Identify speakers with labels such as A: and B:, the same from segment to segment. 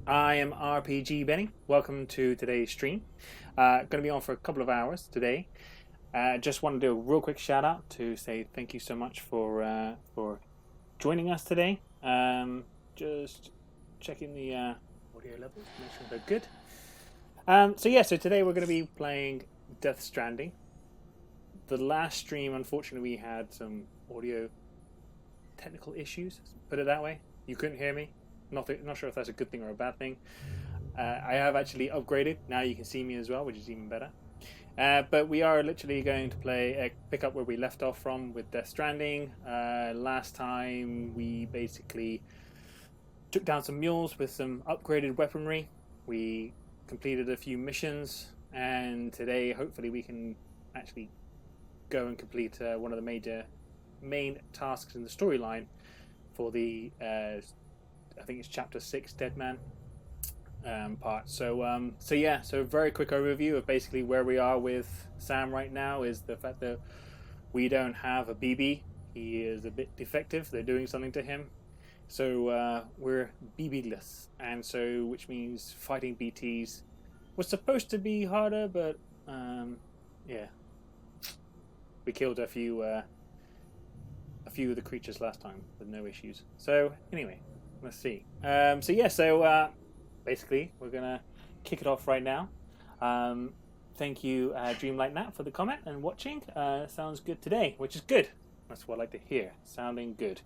A: I am RPG Benny. Welcome to today's stream. Going to be on for a couple of hours today. Just want to do a real quick shout out to say thank you so much for joining us today. Just checking the audio levels, make sure they're good. So today we're going to be playing Death Stranding. The last stream, unfortunately, we had some audio technical issues. Put it that way. You couldn't hear me. Not sure if that's a good thing or a bad thing. I have actually upgraded. Now you can see me as well, which is even better. But we are literally going to pick up where we left off from with Death Stranding. Last time we basically took down some mules with some upgraded weaponry. We completed a few missions, and today hopefully we can actually go and complete one of the main tasks in the storyline for the I think it's chapter 6 Dead Man part. So very quick overview of basically where we are with Sam right now is the fact that we don't have a BB. He is a bit defective. They're doing something to him. So we're BB-less, and so which means fighting BTs was supposed to be harder, but we killed a few of the creatures last time with no issues. So anyway, let's see. Basically we're gonna kick it off right now. Thank you, Dreamlight Nat, for the comment and watching. Sounds good today, which is good. That's what I like to hear. Sounding good.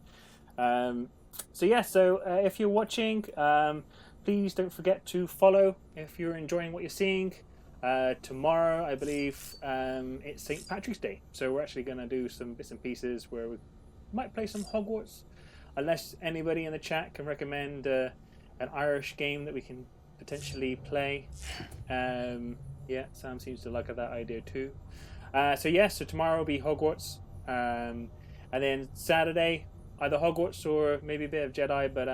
A: If you're watching, please don't forget to follow if you're enjoying what you're seeing. Tomorrow, I believe, it's St. Patrick's Day, so we're actually going to do some bits and pieces where we might play some Hogwarts, unless anybody in the chat can recommend an Irish game that we can potentially play. Sam seems to like that idea too. So tomorrow will be Hogwarts, and then Saturday either Hogwarts or maybe a bit of Jedi, but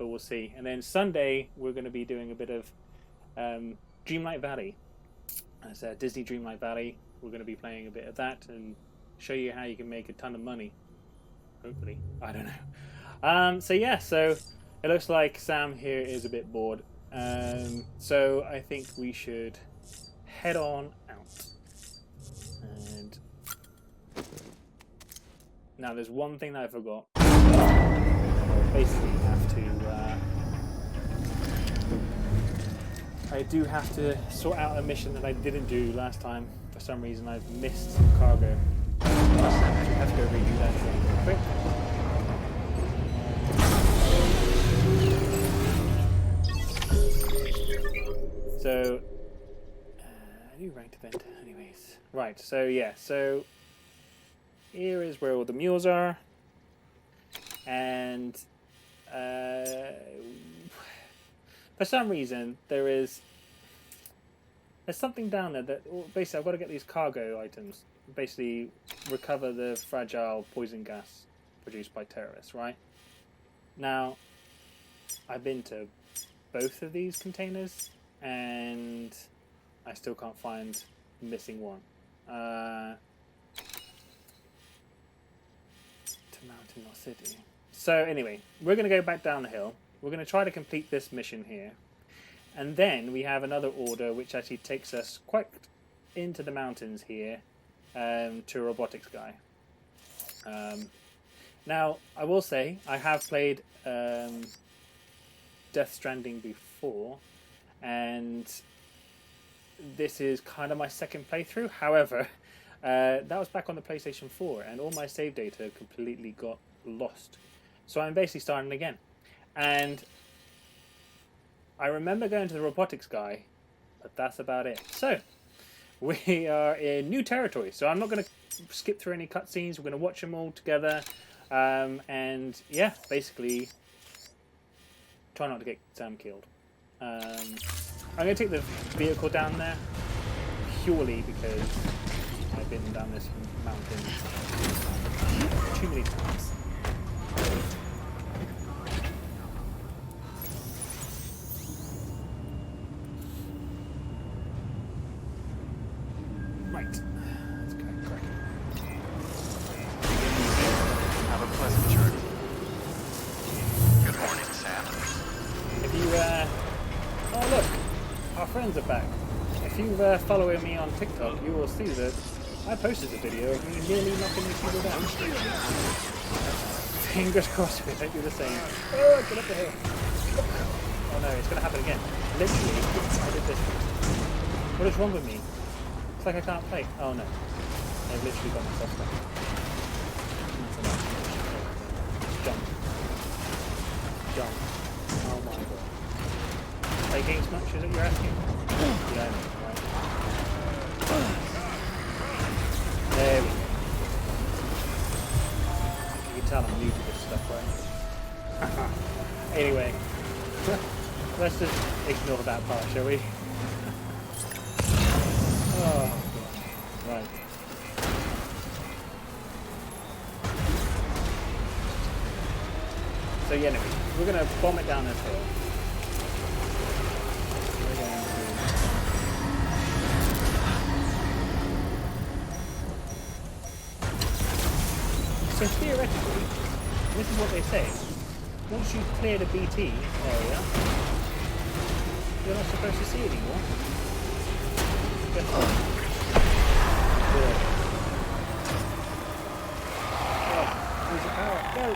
A: we'll see. And then Sunday we're going to be doing a bit of Dreamlight Valley. It's Disney Dreamlight Valley. We're going to be playing a bit of that and show you how you can make a ton of money. Hopefully, I don't know. So it looks like Sam here is a bit bored. So I think we should head on out. And now there's one thing that I forgot. Basically, I do have to sort out a mission that I didn't do last time. For some reason, I've missed some cargo. I have to go redo that real quick. So, new ranked event, anyways. Right, so here is where all the mules are. And for some reason, there's something down there that basically I've got to get these cargo items. Basically, recover the fragile poison gas produced by terrorists. Right now, I've been to both of these containers, and I still can't find the missing one. To Mountain Lost City. So anyway, we're going to go back down the hill. We're going to try to complete this mission here. And then we have another order which actually takes us quite into the mountains here to a robotics guy. Now, I will say, I have played Death Stranding before, and this is kind of my second playthrough. However, that was back on the PlayStation 4, and all my save data completely got lost. So I'm basically starting again. And I remember going to the robotics guy, but that's about it. So we are in new territory. So I'm not going to skip through any cutscenes. We're going to watch them all together. Basically try not to get Sam killed. I'm going to take the vehicle down there purely because I've been down this mountain too many times. Right. Let's go cracking.
B: Have a pleasant journey. Good morning, Sam.
A: If you our friends are back. If you're following me on TikTok, you will see that I posted a video of me nearly knocking these people down. Fingers crossed we don't do the same. Oh, get up the hill. Oh no, it's going to happen again. Literally, I did this. What is wrong with me? It's like I can't play. Oh no. I've literally got myself stuck. Jump. Jump. Oh my god. Play games much, is it you're asking? Yeah, I know, right. There we go. You can tell I'm new to this stuff, right? Anyway. Let's just ignore that part, shall we? Oh, right. So yeah, anyway, we're going to bomb it down this hill. So theoretically, this is what they say. Once you clear the BT area, you're not supposed to see anymore. Oh, lose the power. Go!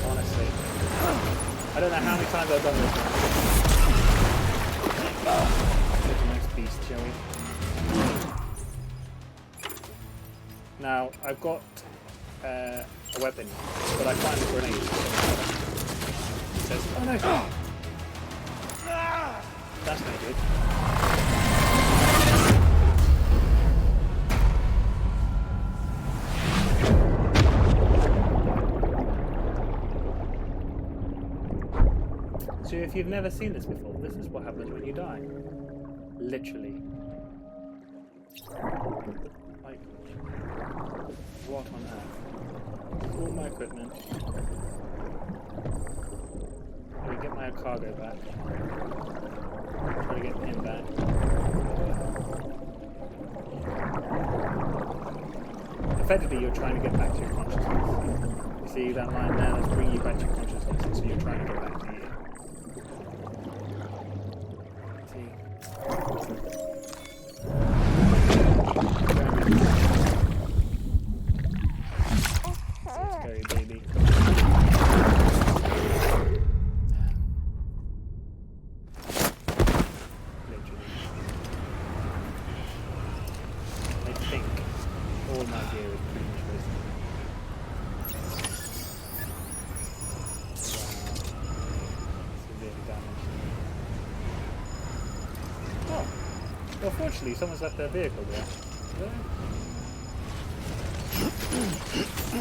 A: Honestly. I don't know how many times I've done this now. Such a nice beast, Joey. Now, I've got a weapon, but I find a grenade. It says, oh no! That's no good. So if you've never seen this before, this is what happens when you die. Literally. Like, what on earth? All my equipment. Let me get my cargo back. Try to get him back. Effectively, you're trying to get back to your consciousness. You see that line there? That's bringing you back to your consciousness. So you're trying to get back to you. See? Scary baby. Literally. I think all my gear is pretty much wasted. Severely damaged. Oh! Well, fortunately, someone's left their vehicle there.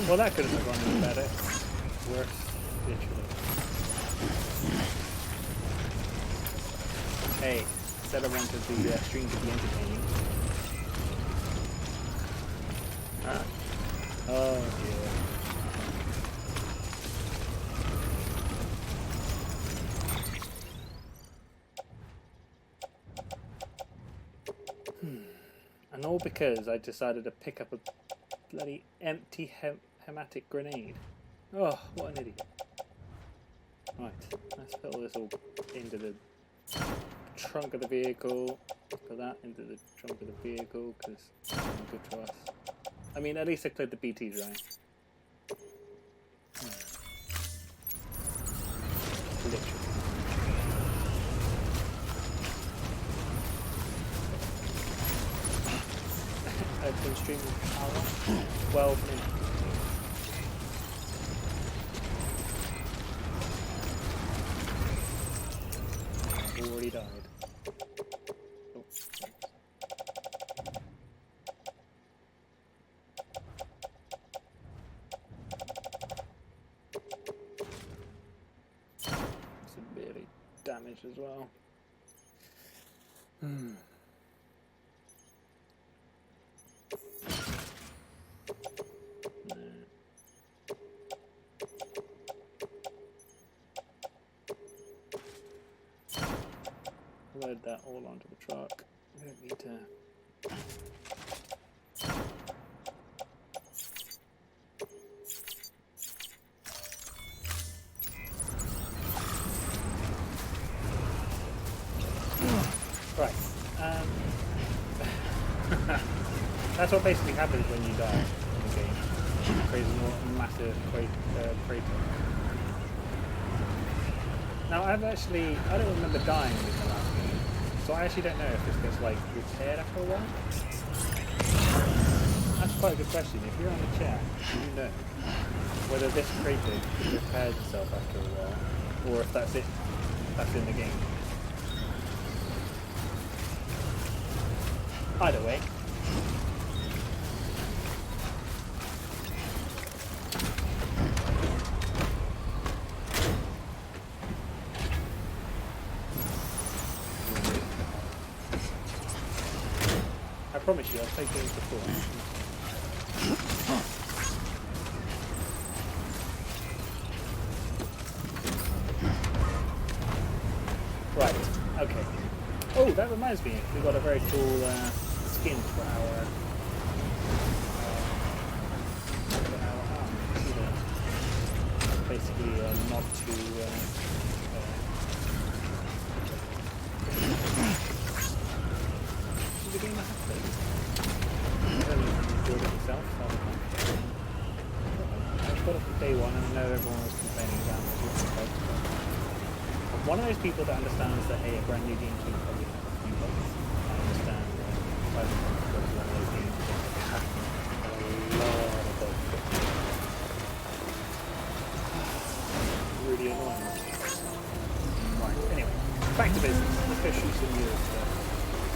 A: Well, that couldn't have gone any better. Worse, literally. Hey, said I wanted the stream to be entertaining. Ah. Oh dear. And all because I decided to pick up a bloody empty hematic grenade. Oh, what an idiot. Right, let's put all this all into the trunk of the vehicle. Put that into the trunk of the vehicle, because it's good for us. I mean, at least I cleared the BTs, right? Literally. I've been streaming for how long? 12 minutes. I've already died. Oh, severely damaged as well. Load that all onto the truck. We don't need to. That's what basically happens when you die in the game. It creates a massive crater. Now I don't remember dying in the last game, so I actually don't know if this gets like repaired after a while. That's quite a good question. If you're on the chat, do you know whether this crater repairs itself after a while, or if that's it, that's in the game? Either way. I promise you, I'll take games before. Right, okay. Oh, that reminds me, we got a very cool skin for our arm. See that? Basically a nod to the game I have played. I don't know if you enjoyed it yourself. I've got it from day one, and I know everyone was complaining about it. I'm one of those people that understands that a brand new game should probably have a few bugs. I understand that Cyberpunk was one of those games that had a lot of bugs. Really annoying. Right, anyway, back to business. Let's go shoot some mules to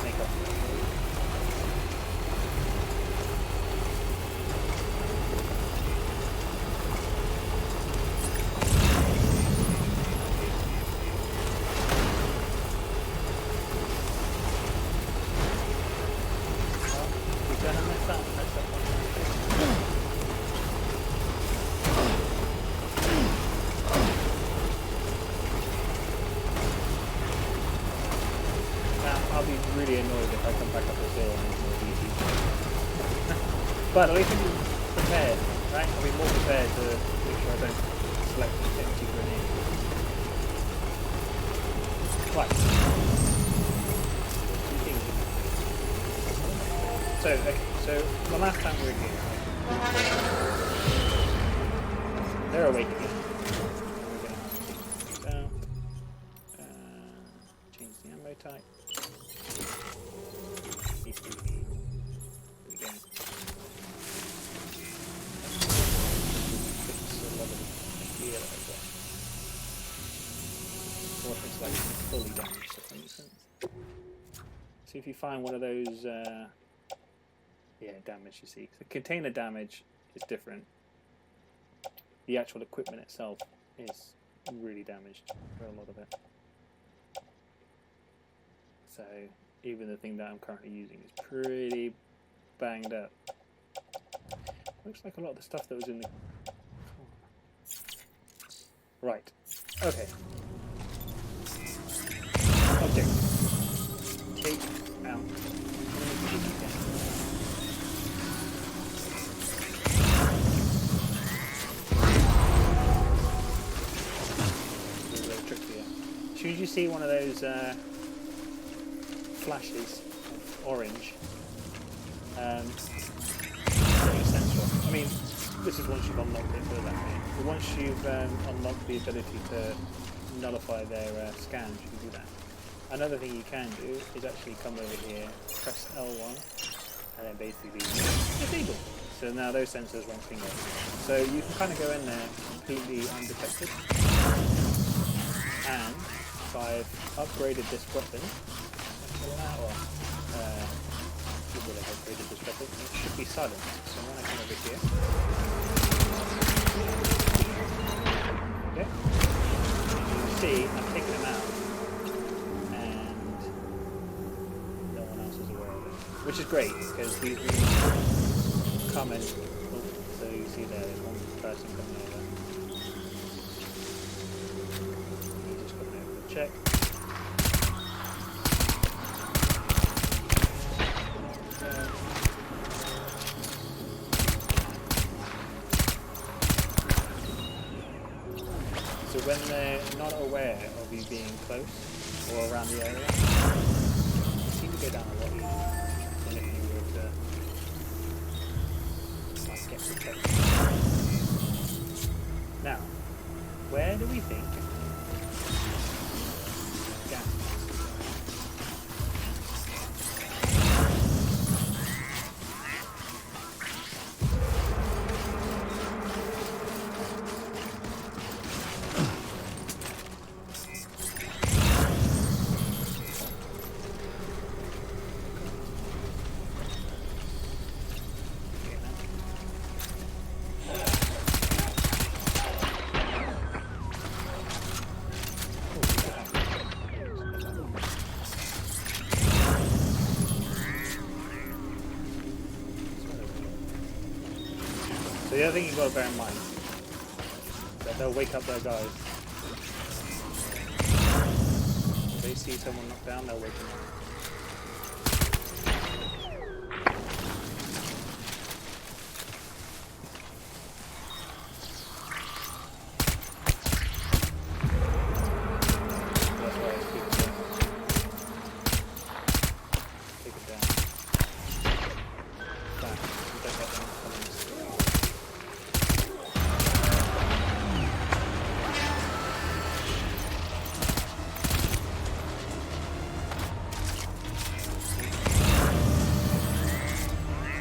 A: make up for it. I'll be really annoyed if I come back up this hill and it's more easy. But at least I'm prepared, right? I'll be more prepared to make sure I don't select an empty grenade. Right. So, okay, so the last time we were here, they're awake again. We're going to have to take them down. Change the ammo type. It's like fully damaged, if that makes sense. See if you find one of those, damage, you see. The container damage is different. The actual equipment itself is really damaged for a lot of it. So even the thing that I'm currently using is pretty banged up. Looks like a lot of the stuff that was in the... Right. Okay. Object. Take out. There's a little trick here. As soon as you see one of those flashes of orange, I mean, this is once you've unlocked it, put it that way. But once you've unlocked the ability to nullify their scans, you can do that. Another thing you can do is actually come over here, press L1, and then basically disable. So now those sensors won't ping off. So you can kind of go in there completely undetected. And if I've upgraded this weapon, upgraded this weapon, it should be silent. So when I come over here, okay, you can see I'm taking them out. Which is great, because these come in, so you see there's one person coming over. He's just coming over to check. So when they're not aware of you being close or around the area, you seem to go down a lot easier. If you were to Okay. Now, where do we think gas masks are? So the other thing you've got to bear in mind is that they'll wake up their guys. If they see someone knocked down, they'll wake them up. That's why I keep it down. Take it down. Back. You don't let them come in.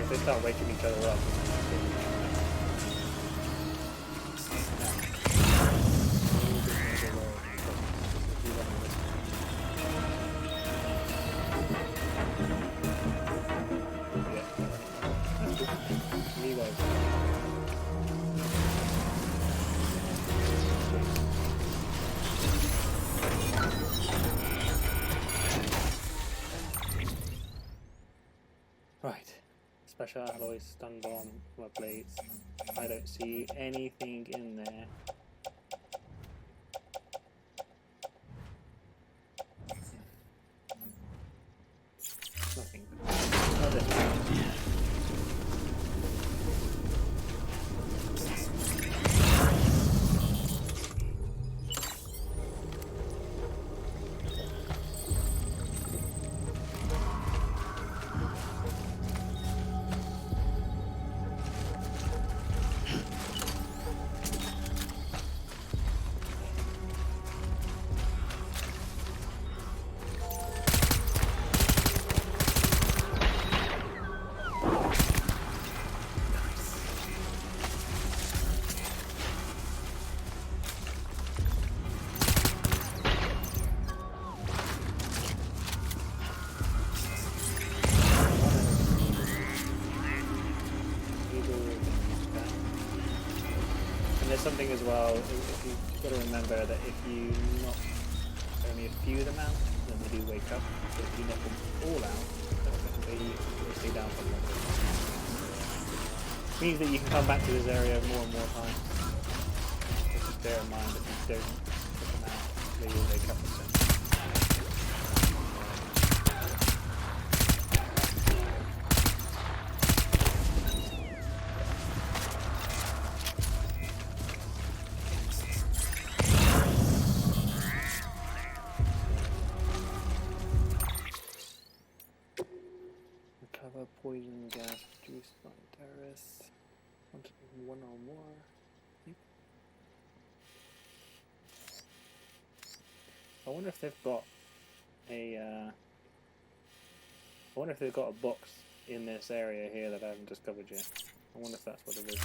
A: They start waking each other up. Right. Special alloys, stun bomb, rubber blades. I don't see anything in there. Nothing. Not this one. Something as well, if you've got to remember that if you knock only a few of them out, then they do wake up. So if you knock them all out, they stay down for longer. Means that you can come back to this area more and more times. Just bear in mind that if you don't put them out, they will wake up as soon. Poison gas produced by terrorists. One or more. I wonder if they've got a. I wonder if they've got a box in this area here that I haven't discovered yet. I wonder if that's what it is.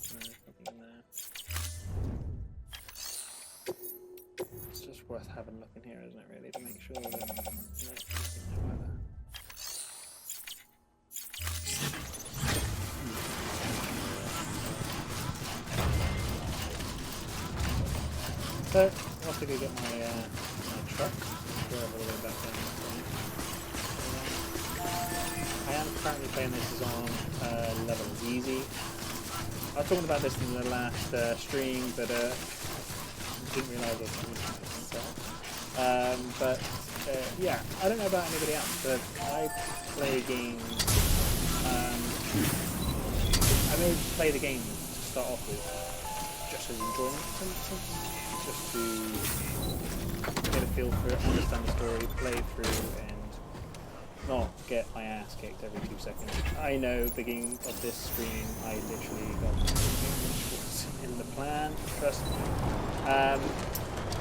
A: There's nothing in there. It's just worth having a look in here, isn't it, really, to make sure that no, nothing there either. So, I'll have to go get my truck. Go all the way back down. I am currently playing this as on level easy. I was talking about this in the last stream, but didn't realise I was talking about myself. Yeah, I don't know about anybody else, but I play games. I may play the game to start off with just as enjoyment, if that makes sense. Just to get a feel for it, understand the story, play through, and not get my ass kicked every 2 seconds. I know, beginning of this stream, I literally got which was in the plan, trust me.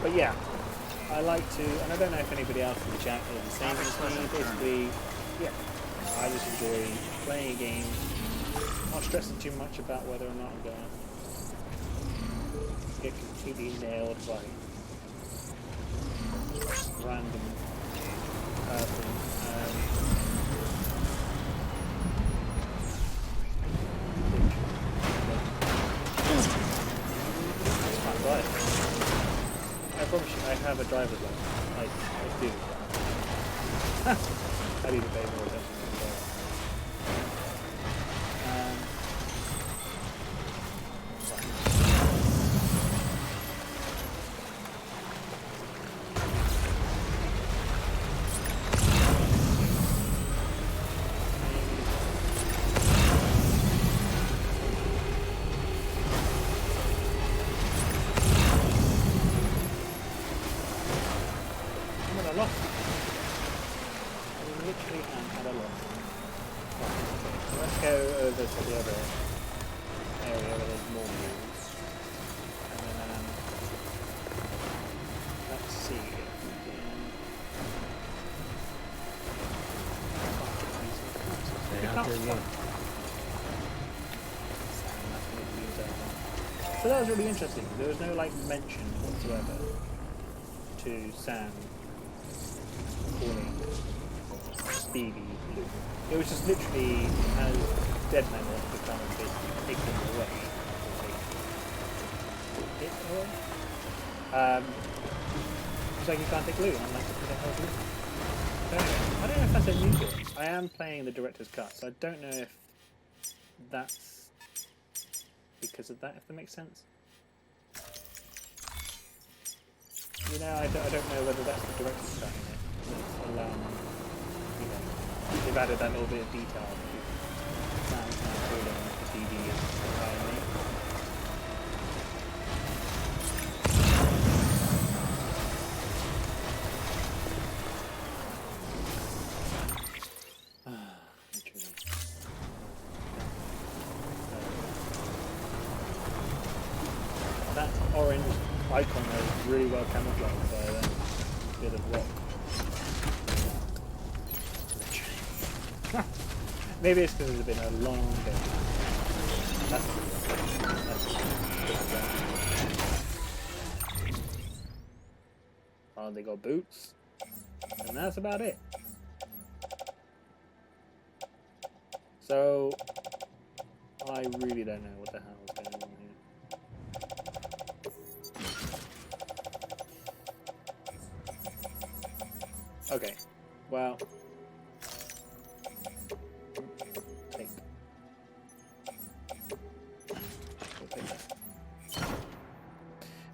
A: But yeah, I like to, and I don't know if anybody else in the chat is the same as me, basically, yeah, I just enjoy playing a game, not stressing too much about whether or not I'm going to get completely nailed by random person. I promise you, I have a driver's license. I do. I need to pay more attention to that. So that was really interesting. There was no like mention whatsoever to Sam calling Stevie Luke. It was just literally as Dead Man wants to kind of basically take him away. Take it away. It's like you can't take Luke. I'm like, who the hell's Luke? I don't know if that's a new game. I am playing the Director's Cut, so I don't know if that's because of that, if that makes sense. You know, I don't know whether that's the Director's Cut in it. You know, they've added that little bit of detail. Sam's now calling the DD entirely. That orange icon there is really well camouflaged by that bit of rock. Maybe it's because it's been a long day. That's oh, they got boots, and that's about it. So I really don't know what the hell is going on here. Okay, well,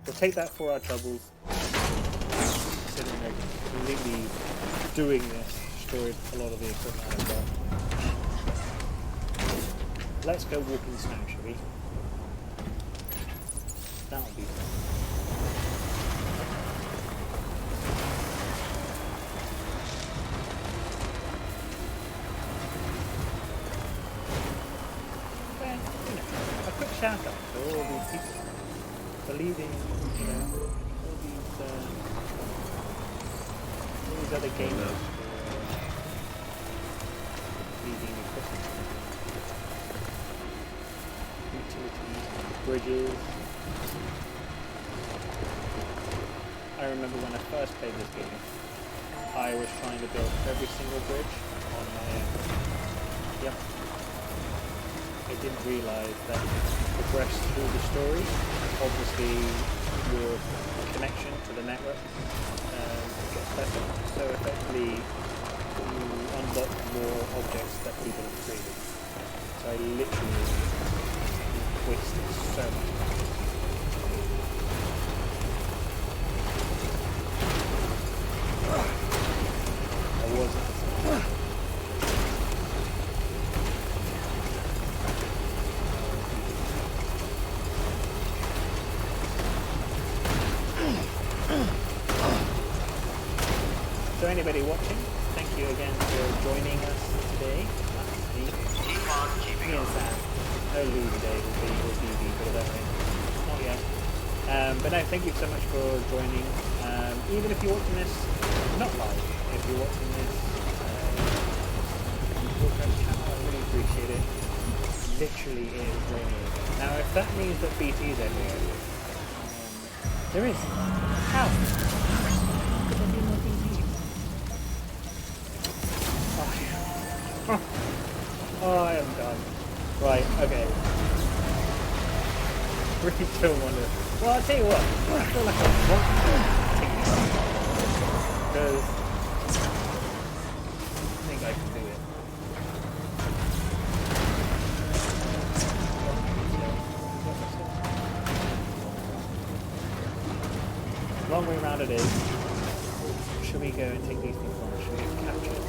A: we'll take that for our troubles. Considering they're completely doing this, destroyed a lot of the equipment I've got. Let's go walk in the snow, shall we? That'll be fun. Well, you know, a quick shout out to all these people believing, you know, all these other gamers leaving equipment. utilities, bridges. I remember when I first played this game, I was trying to build every single bridge on my own. Yep. I didn't realise that progress through the story, obviously your connection to the network gets better. So effectively you unlock more objects that people have created. So I literally wasted so much time. I wasn't. So anybody watching, thank you again for joining us today. Me and Sam. No Lou today, will be put it that way. Not yet. But no, thank you so much for joining. Even if you're watching this not live, if you're watching this on the broadcast channel, I really appreciate it. Literally it is raining. Now if that means that BT's everywhere, there is. How? Could there be more BT? Oh, I am done. Right, okay. Really still wonder. Well, I'll tell you what. I feel like I want to take this on. Because I think I can do it. Long way round it is. Should we go and take these things on? Should we get captured?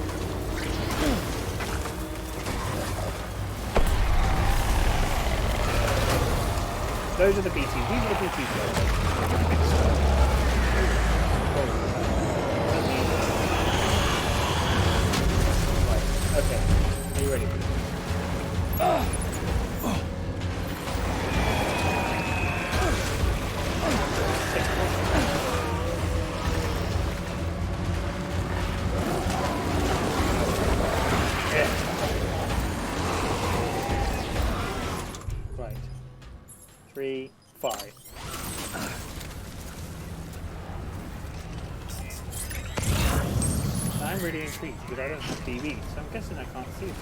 A: Those are the BTs. These are the BTs, by the way. Right, okay. Are you ready for this? Right. 3, 5. I'm really intrigued because I don't have TV, so I'm guessing I can't see them.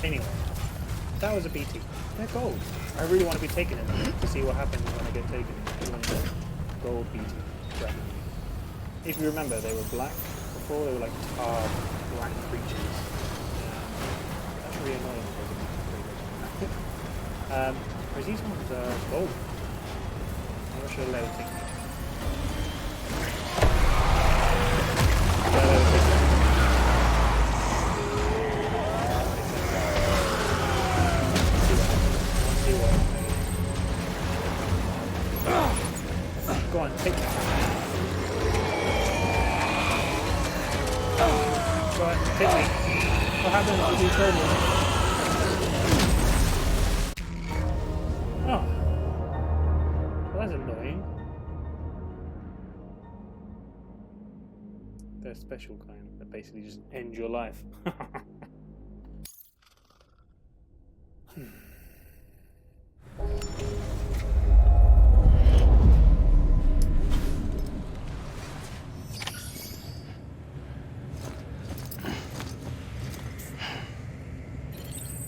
A: Anyway, that was a BT. They're gold. I really want to be taking them to see what happens when I get taken. Gold BT. Right. If you remember, they were black. Before they were like tar black creatures. That's really annoying. Whereas these ones are gold. I'm not sure let it take me. Go on, take me. Right, hit me. What happens if you kill me? Oh. Well, that's annoying. They're special kind that basically just end your life.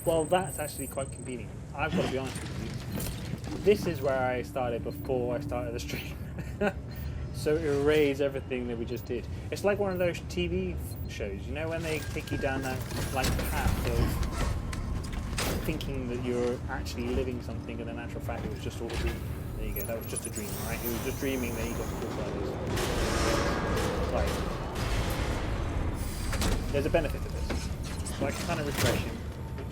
A: Well, that's actually quite convenient. I've got to be honest with you. This is where I started before I started the stream. So it erased everything that we just did. It's like one of those TV shows, you know, when they take you down that like path of thinking that you're actually living something, and in actual fact it was just all a dream. There you go, that was just a dream, right? He was just dreaming that he got killed by this. Right. There's a benefit to this. So I can kind of refresh him.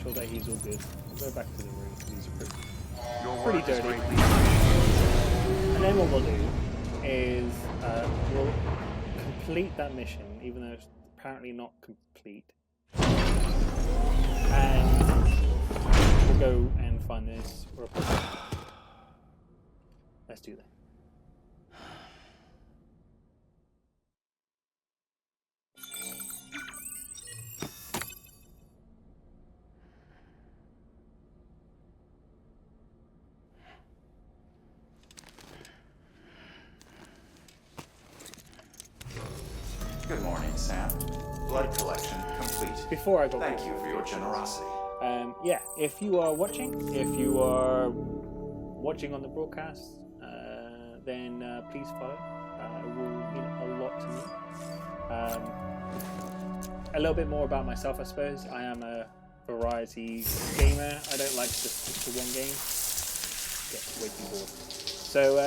A: Sure that he's all good. We'll go back to the room because these are pretty dirty. And then what we'll do is we'll complete that mission, even though it's apparently not complete. And we'll go and find this report. Let's do that.
B: morning, Sam. Blood collection complete.
A: Before I go,
B: Thank you for your generosity.
A: yeah, if you are watching on the broadcast, then please follow. It will mean a lot to me. A little bit more about myself, I suppose. I am a variety gamer. I don't like to stick to one game. Get way too bored. So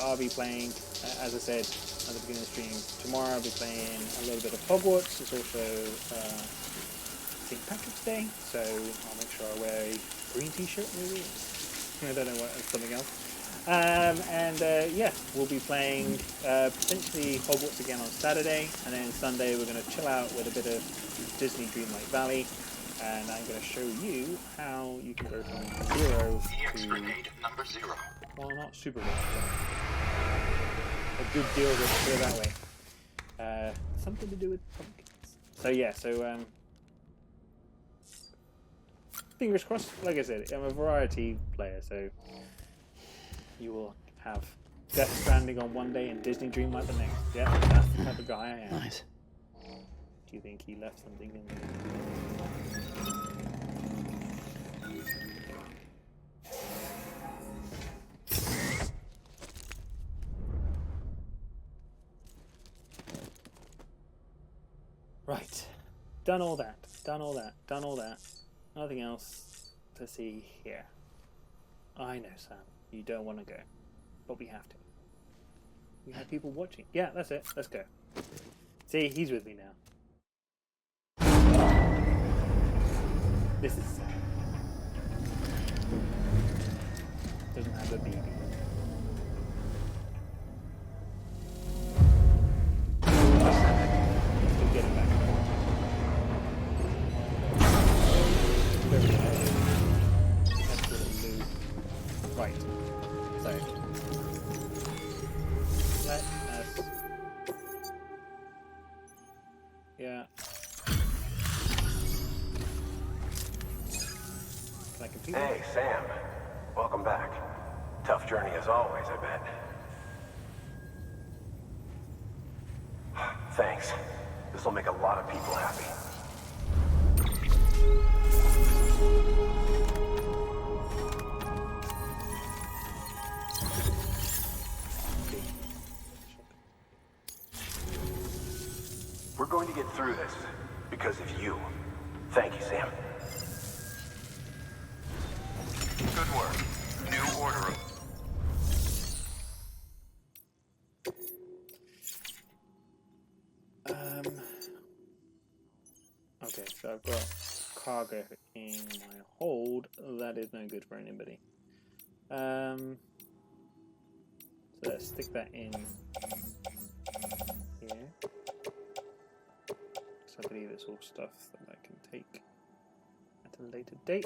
A: I'll be playing, as I said at the beginning of the stream, tomorrow I'll be playing a little bit of Hogwarts. It's also St. Patrick's Day, so I'll make sure I wear a green t-shirt maybe. I don't know what, something else. We'll be playing potentially Hogwarts again on Saturday, and then Sunday we're going to chill out with a bit of Disney Dreamlight Valley, and I'm going to show you how you can go from 0 to
C: number 0.
A: Well, not super rich, but a good deal, let's put it that way. Something to do with pumpkins. Fingers crossed. Like I said, I'm a variety player, so you will have Death Stranding on one day and Disney Dreamlight the next. Yeah, that's the type of guy I am.
D: Nice.
A: Do you think he left something in there? Right. Done all that. Nothing else to see here. I know, Sam. You don't want to go. But we have to. We have people watching. Yeah, that's it. Let's go. See, he's with me now. This is Sam. Doesn't have a baby. Still getting back. Right. So let us. Yeah. Can I compete?
E: Hey, Sam. Welcome back. Tough journey as always, I bet. Thanks. This will make a lot of people happy. We're going to get through this because of you. Thank you, Sam.
C: Good work. New order.
A: Okay, so I've got cargo in my hold. That is no good for anybody. So let's stick that in here. So I believe it's all stuff that I can take at a later date.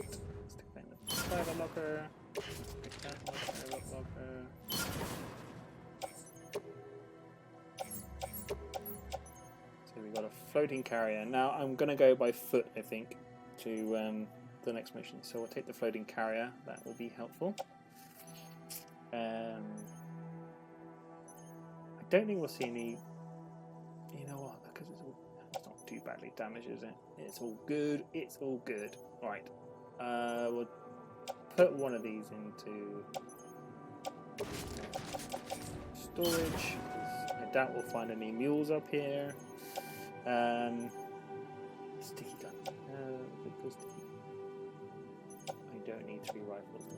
A: Stick that in the private locker. Stick that in the private locker. So we got a floating carrier. Now I'm gonna go by foot, I think, to the next mission. So we'll take the floating carrier. That will be helpful. I don't think we'll see any. You know what? Because it's not too badly damaged, is it? It's all good. It's all good. Right. We'll put one of these into storage. I doubt we'll find any mules up here. Sticky gun. I don't need 3 rifles, do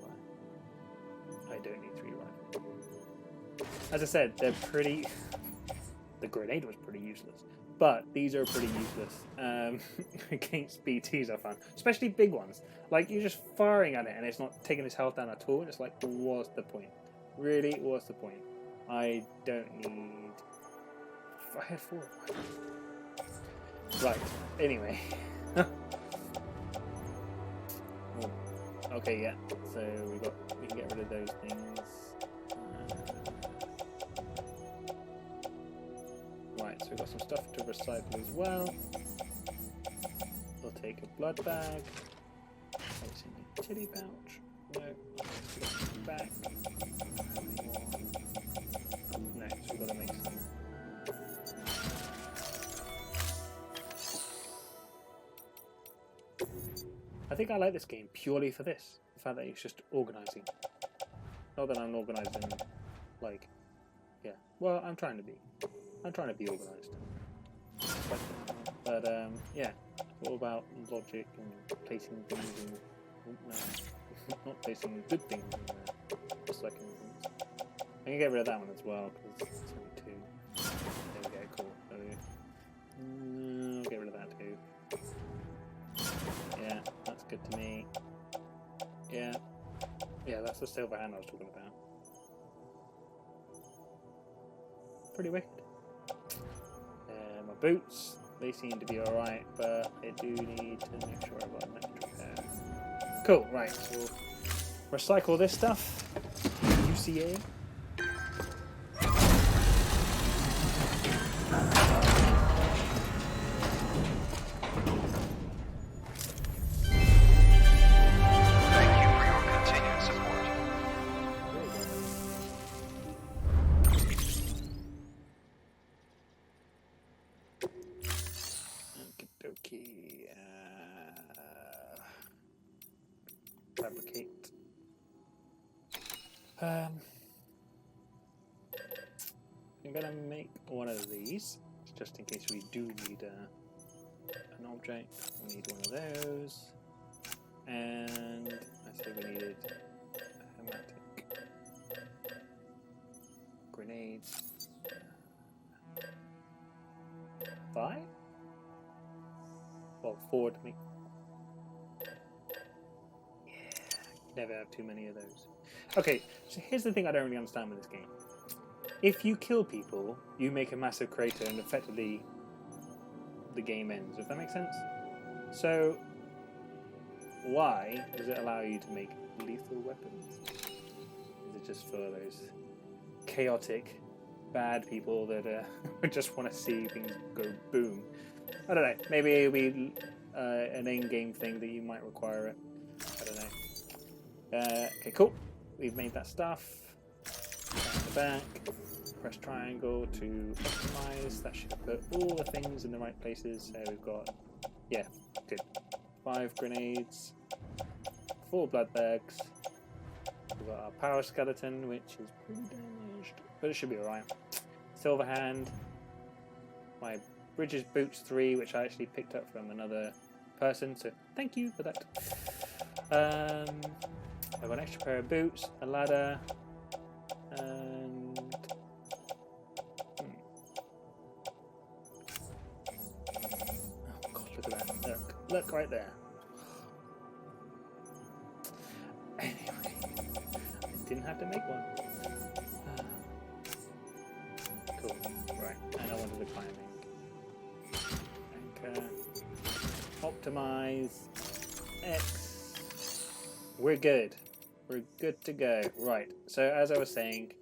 A: I? I don't need 3 rifles. As I said, they're pretty. The grenade was pretty useless, but these are pretty useless against BTs. I found, especially big ones. Like you're just firing at it and it's not taking its health down at all. And it's like, what's the point? Really, what's the point? I don't need. I had 4. Right. Anyway. Oh. Okay. Yeah. So we can get rid of those things. Right. So we've got some stuff to recycle as well. We'll take a blood bag. What's in the titty pouch? No. Back. No. So we've got to make some. I think I like this game purely for this. The fact that it's just organising. Not that I'm organising, like, yeah. Well, I'm trying to be. I'm trying to be organised. But yeah, it's all about logic and placing things in. Not placing good things in just like things. I can get rid of that one as well because it's only 2. There we go, cool. I'll get rid of that too. Yeah, that's good to me. Yeah, that's the silver hand I was talking about. Pretty wicked. My boots, they seem to be alright, but I do need to make sure I've got an extra pair. Cool, right, so we'll recycle this stuff. UCA.
C: Thank you for your continued support.
A: Okie dokie. Fabricate. I'm gonna make one of these just in case we do need an object. We need one of those, and I said we needed a hematic grenades. 5? Well, 4 to make. Yeah, never have too many of those. Okay, so here's the thing I don't really understand with this game. If you kill people, you make a massive crater and effectively the game ends, if that makes sense. So, why does it allow you to make lethal weapons? Is it just for those chaotic, bad people that just want to see things go boom? I don't know. Maybe it'll be an in-game thing that you might require it. I don't know. Okay, cool. We've made that stuff. Down the back. Press triangle to optimize. That should put all the things in the right places. So we've got, yeah, good. 5 grenades, 4 blood bags. We've got our power skeleton, which is pretty damaged, but it should be alright. Silver hand. My Bridges boots 3, which I actually picked up from another person, so thank you for that. I've got an extra pair of boots, a ladder, and oh god, look at that! Look right there. Anyway, I didn't have to make one. Cool. Right, and I wanted the climbing. Optimize X. We're good. We're good to go. Right. So as I was saying,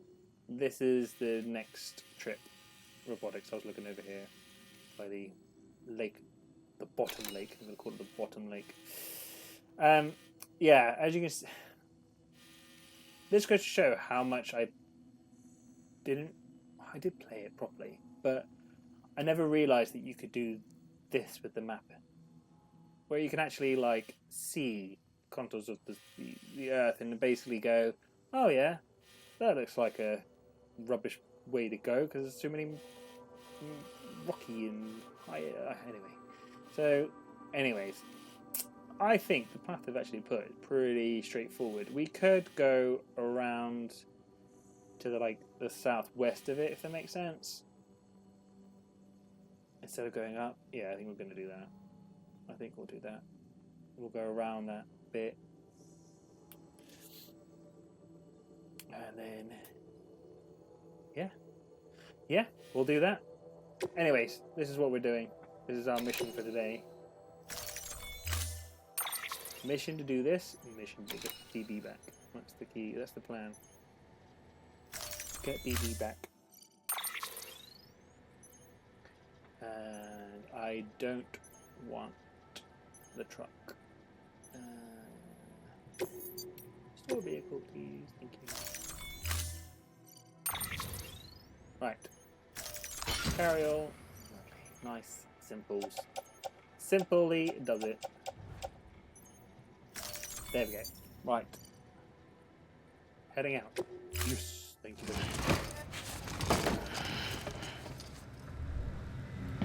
A: this is the next trip. Robotics. I was looking over here by the lake, the bottom lake. I'm going to call it the bottom lake. Yeah. As you can see, this goes to show how much I did play it properly, but I never realised that you could do this with the map, where you can actually like see contours of the Earth and basically go, oh yeah, that looks like a rubbish way to go because there's too many rocky and high. Anyway, so anyways, I think the path they've actually put is pretty straightforward. We could go around to the southwest of it, if that makes sense. Instead of going up, yeah, I think we're going to do that. I think we'll do that. We'll go around that bit. And then, yeah, we'll do that. Anyways, this is what we're doing. This is our mission for today. Mission to do this, mission to get BB back. That's the key, that's the plan. Get BB back. And I don't want the truck. Store vehicle, please. Thank you. Right. Carry all. Nice. Simples. Simply does it. There we go. Right. Heading out. Yes. Thank you.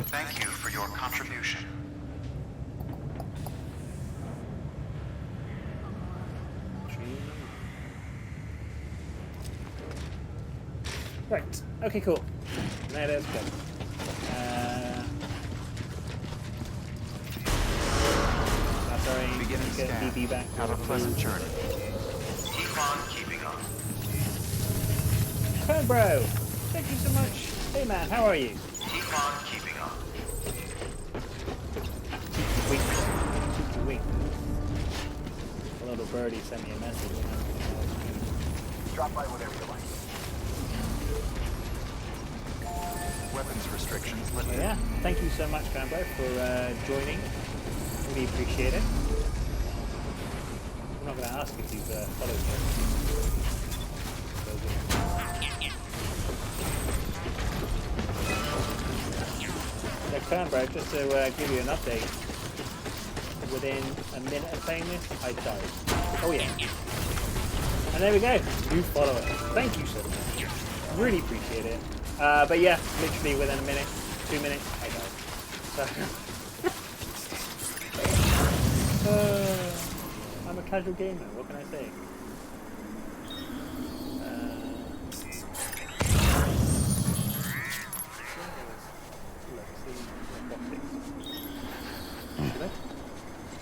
C: Thank you for your contribution.
A: Right. Okay, cool. Now let's go. Sorry,
C: Beginning
A: get
C: scan.
A: DB back.
C: Have a pleasant journey. Keep on keeping on.
A: Hey, bro. Thank you so much. Hey, man. How are you?
C: Keep on keeping on.
A: Wink. Wink. A little birdie sent me a message.
E: Drop by whenever you like.
C: Weapons restrictions lifted.
A: Yeah. Thank you so much, Cambo, for joining. Really appreciate it. I'm not going to ask if you've followed me. So Cambo, just to give you an update, within a minute of playing this, I died. Oh yeah. And there we go. New follower. Thank you so much. Really appreciate it. But yeah, literally within a minute, 2 minutes, I died. So, I'm a casual gamer, what can I say?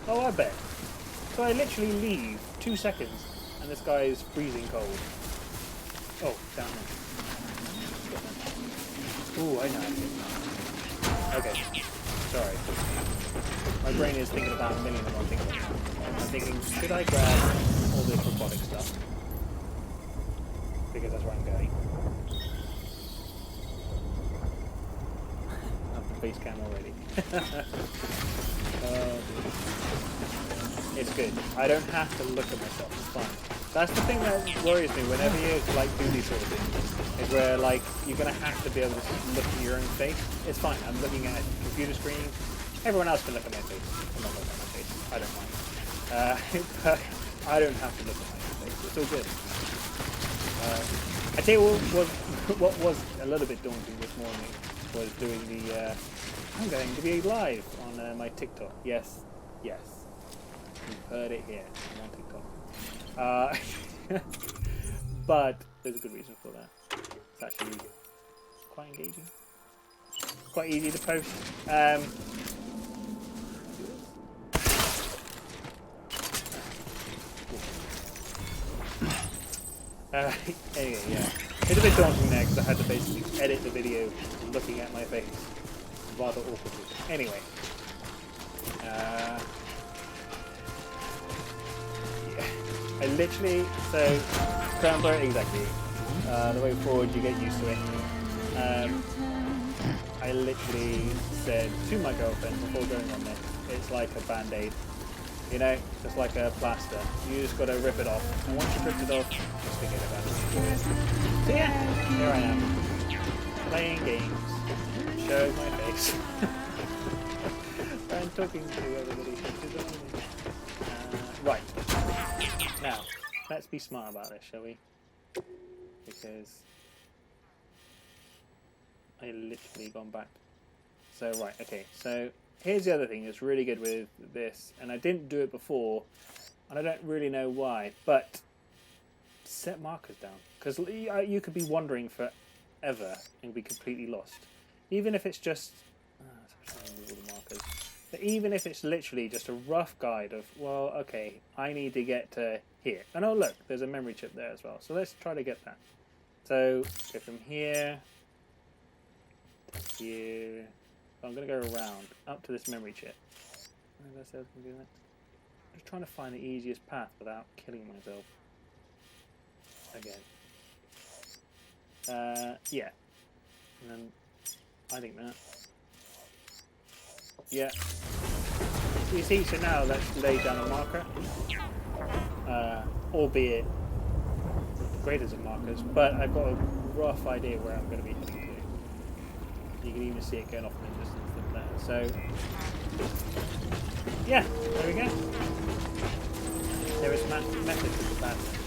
A: Oh, I bet. So I literally leave 2 seconds and this guy is freezing cold. Oh, down there. Ooh, I know. Okay. Sorry. My brain is thinking about a million and one things. I'm thinking, should I grab all this robotic stuff? Because that's where I'm going. I have the face cam already. It's good. I don't have to look at myself. It's fine. That's the thing that worries me whenever you like do these sort of things. Is where like you're gonna have to be able to look at your own face. It's fine. I'm looking at a computer screen. Everyone else can look at my face. I'm not looking at my face. I don't mind. But I don't have to look at my own face. It's all good. I tell you what was a little bit daunting this morning was doing the. I'm going to be live on my TikTok. Yes. You've heard it here. I'm on TikTok. But there's a good reason for that. It's actually quite engaging. Quite easy to post. Anyway, yeah. It's a bit daunting there because I had to basically edit the video looking at my face rather awkwardly. Anyway. Yeah. I literally, so, Cranberry, exactly. The way forward, you get used to it. I literally said to my girlfriend before going on this, it's like a band-aid. You know, just like a plaster. You just gotta rip it off. And once you've ripped it off, just forget about it. So yeah, here I am. Playing games. Showing my face. I'm talking to everybody. Right. Now, let's be smart about this, shall we? Because I literally gone back. So, right, okay. So, here's the other thing that's really good with this, and I didn't do it before, and I don't really know why, but set markers down. Because you could be wandering forever and be completely lost. Even if it's just... all the markers. But even if it's literally just a rough guide of, well, okay, I need to get to here. And oh, look, there's a memory chip there as well. So let's try to get that. So, go from here to here. So I'm going to go around up to this memory chip. I'm just trying to find the easiest path without killing myself. Again. Yeah. And then I think that. Yeah. You see, so now let's lay down a marker. Albeit graders of markers, but I've got a rough idea where I'm going to be heading to. You can even see it going off in the distance there. So, yeah, there we go. there is methods of the bad thing.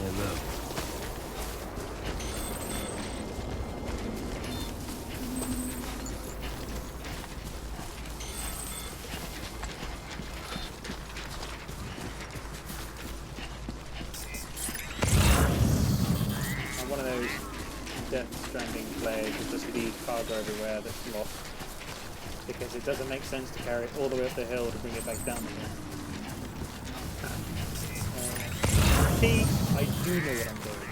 D: Hello.
A: I'm one of those Death Stranding players who just leaves cargo everywhere that's lost because it doesn't make sense to carry it all the way up the hill to bring it back down again. See, I do know what I'm doing.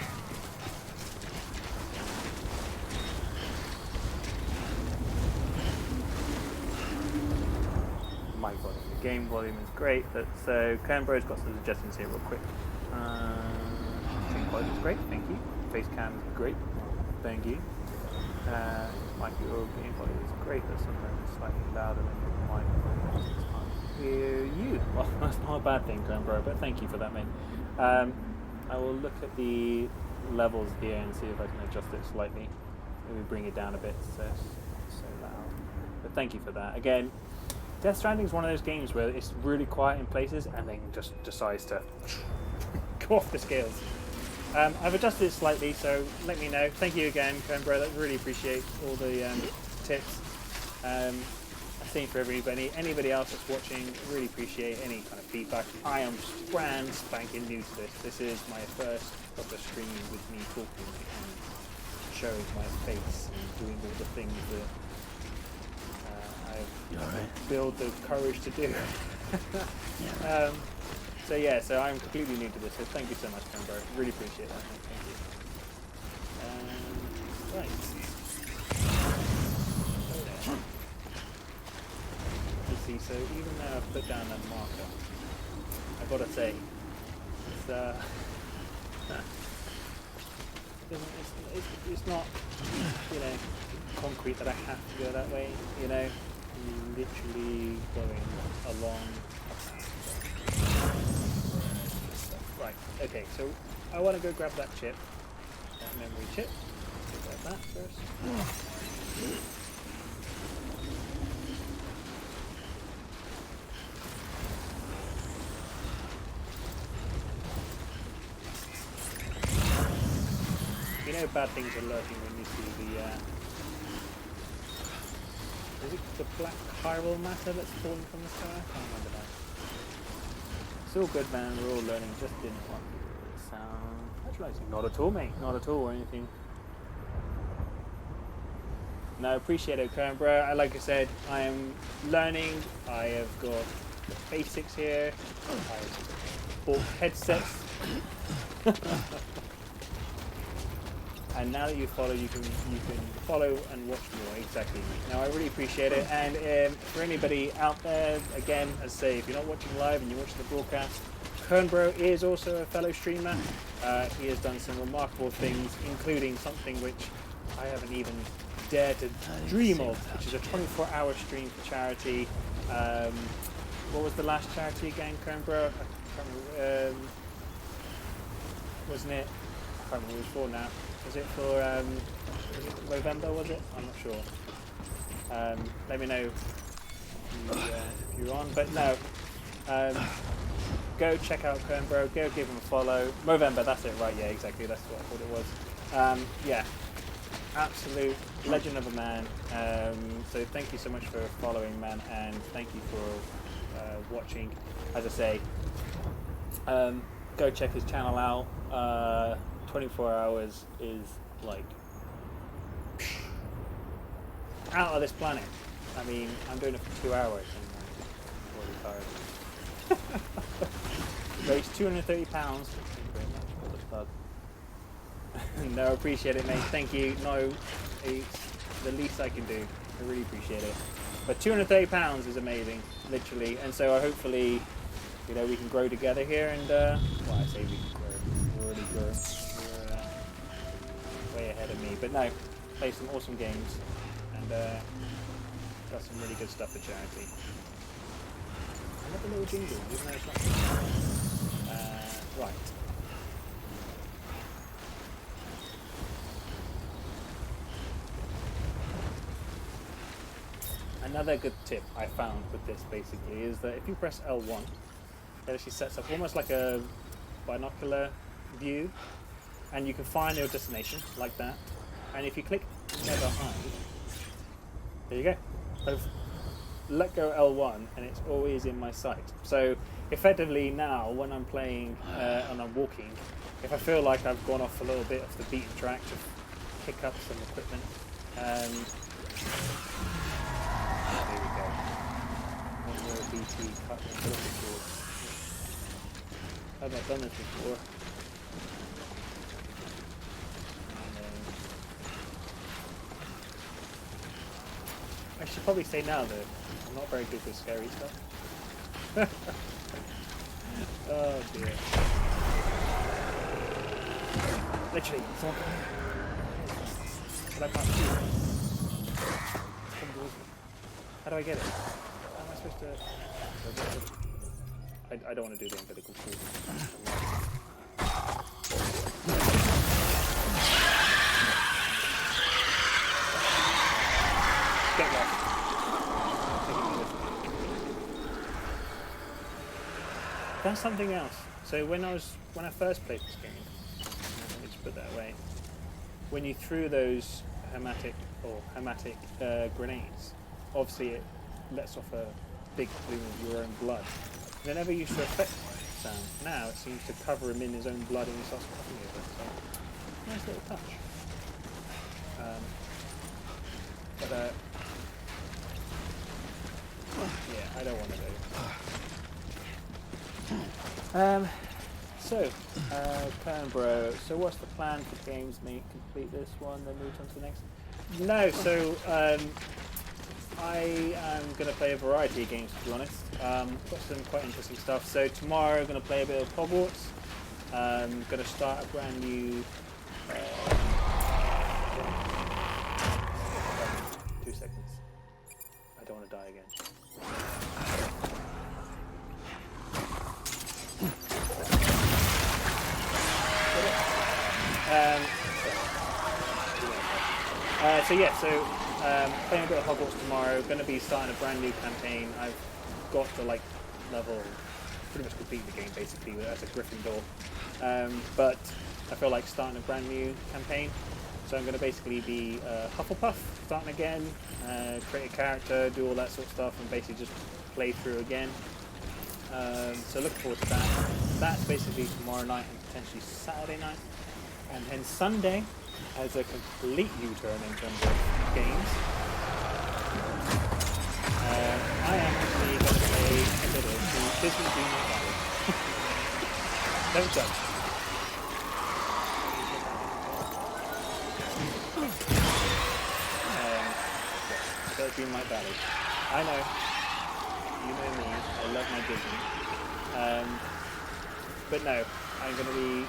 A: My volume, the game volume is great, but so Canberra's got some suggestions here real quick. Stream quality is great, thank you. Face cam is great, thank you. Mic your game quality is great, but sometimes it's slightly louder than your mic. Hear you. Well, that's not a bad thing, Canberra, but thank you for that, mate. I will look at the levels here and see if I can adjust it slightly. Maybe bring it down a bit so it's not so loud. But thank you for that. Again, Death Stranding is one of those games where it's really quiet in places and then just decides to go off the scales. I've adjusted it slightly, so let me know. Thank you again, Canberra. I really appreciate all the tips. Same for anybody else that's watching. Really appreciate any kind of feedback. I am brand spanking new to this. This is my first proper stream with me talking and showing my face and doing all the things that I've built the courage to do. So I'm completely new to this. So thank you so much, Canberra. Really appreciate that. Thank you. Right. See, so even though I've put down that marker, I've got to say, it's not, concrete that I have to go that way, I'm literally going along. Right, okay, so I want to go grab that chip, that memory chip. Let's grab that first. You know bad things are lurking when you see the, is it the black chiral matter that's falling from the sky? I can't remember that. It's all good, man, we're all learning, just didn't want to sound patronising. Not at all, mate, not at all, or anything. No, appreciate it, Canberra. Like I said, I am learning, I have got the basics here, I've bought headsets. And now that you follow, you can follow and watch more. Exactly. Now I really appreciate it. And for anybody out there, again, as I say, if you're not watching live and you're watching the broadcast, Kernbro is also a fellow streamer. He has done some remarkable things, including something which I haven't even dared to dream of, which is a 24-hour stream for charity. What was the last charity again, Kernbro? Wasn't it? I can't remember what it was for now. Was it for was it November, was it? I'm not sure. Let me know if you're on. But no, go check out Kernbro, go give him a follow. Movember, that's it, right, yeah, exactly, that's what I thought it was. Yeah, absolute legend of a man. So thank you so much for following, man, and thank you for watching. As I say, go check his channel out. 24 hours is like out of this planet. I mean, I'm doing it for 2 hours and I'm already tired. Raised £230. Thank you very much for the plug. No, appreciate it, mate. Thank you. No, it's the least I can do. I really appreciate it. But £230 is amazing, literally. And so hopefully, we can grow together here. And well, I say we can grow. We're already growing. Way ahead of me, but no, play some awesome games and got some really good stuff for charity. I love the little jingle, even though it's not. Right. another good tip I found with this basically is that if you press L1, it actually sets up almost like a binocular view, and you can find your destination like that. And if you click Never Hide, there you go. I've let go L1 and it's always in my sight. So effectively now when I'm playing and I'm walking, if I feel like I've gone off a little bit off the beaten track to pick up some equipment, there we go. One more BT cut and looking for. I've not done this before. I should probably say now that I'm not very good with scary stuff. Oh dear. Literally, someone. But I can't shoot. How do I get it? How am I supposed to? I don't want to do the umbilical cord. Get lost. That's something else. So when I first played this game, let me just put that away. When you threw those hermetic grenades, obviously it lets off a big plume of your own blood. They never used to affect sound. Now it seems to cover him in his own blood and he starts coughing over it. So nice little touch. Yeah, I don't want to do. Canberra. So what's the plan for games? Complete this one, then move on to the next? No, so I am going to play a variety of games, to be honest. Got some quite interesting stuff. So tomorrow I'm going to play a bit of Hogwarts. I'm going to start a brand new... 2 seconds. I don't want to die again. Playing a bit of Hogwarts tomorrow. Going to be starting a brand new campaign. I've got to level, pretty much complete the game basically as a Gryffindor. But I feel like starting a brand new campaign. So I'm going to basically be Hufflepuff, starting again, create a character, do all that sort of stuff, and basically just play through again. So looking forward to that. That's basically tomorrow night and potentially Saturday night. And then Sunday has a complete U-turn in terms of games. I am actually going to play a bit of Disney Dreamlight Valley. Don't judge. Dreamlight Valley. I know. You know me. I love my Disney. But no, I'm going to be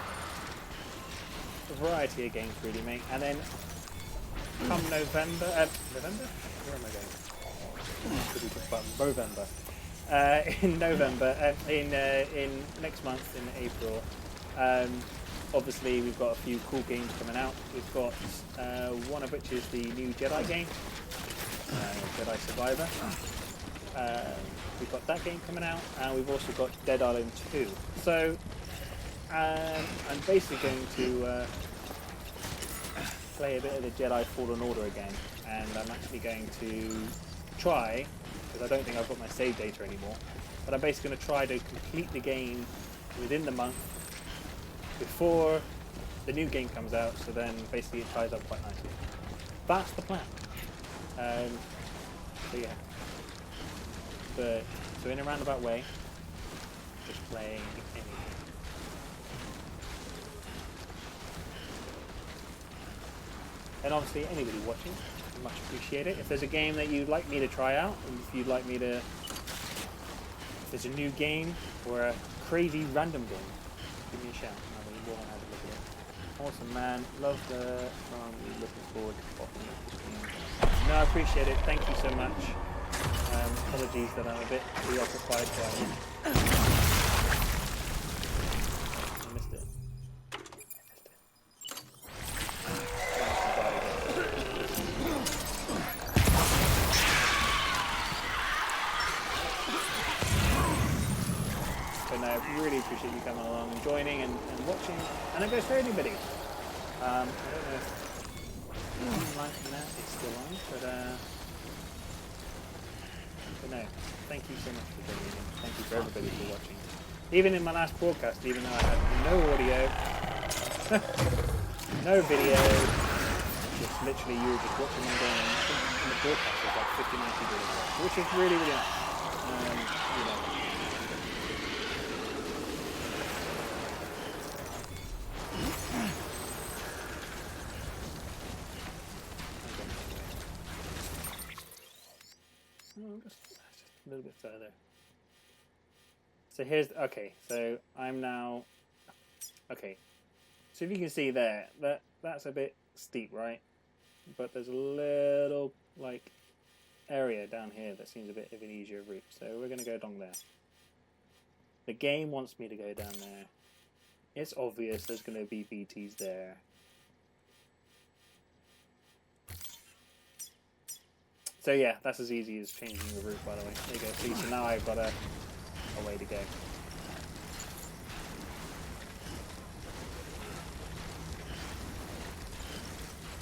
A: a variety of games really, mate. And then come November, Where am I going? November. In November, in next month, in April, obviously we've got a few cool games coming out. We've got one of which is the new Jedi game, Jedi Survivor. We've got that game coming out, and we've also got Dead Island 2. So I'm basically going to play a bit of the Jedi Fallen Order again, and I'm actually going to try, because I don't think I've got my save data anymore, but I'm basically going to try to complete the game within the month before the new game comes out, so then basically it ties up quite nicely. That's the plan. So yeah. But, so in a roundabout way, just playing anything. And obviously anybody watching, I much appreciate it. If there's a game that you'd like me to try out, and if you'd like me to, if there's a new game or a crazy random game, give me a shout. I'll be more than happy to look at it. Awesome, man. Love the song. Looking forward to popping up the stream. No, I appreciate it. Thank you so much. Apologies that I'm a bit preoccupied by I missed it. joining and watching. And it goes for anybody. I don't know if life and that is still on, but no. Thank you so much for joining in. Thank you for everybody for watching. Even in my last broadcast, even though I had no audio, no video, just literally you were just watching me going in the broadcast was like 50, 90 videos, which is really, really nice. You know. Just a little bit further. So here's okay. So I'm now okay. So if you can see there, that's a bit steep, right? But there's a little like area down here that seems a bit of an easier route. So we're gonna go along there. The game wants me to go down there. It's obvious there's gonna be BTs there. So yeah, that's as easy as changing the route, by the way. There you go. See, so now I've got a way to go.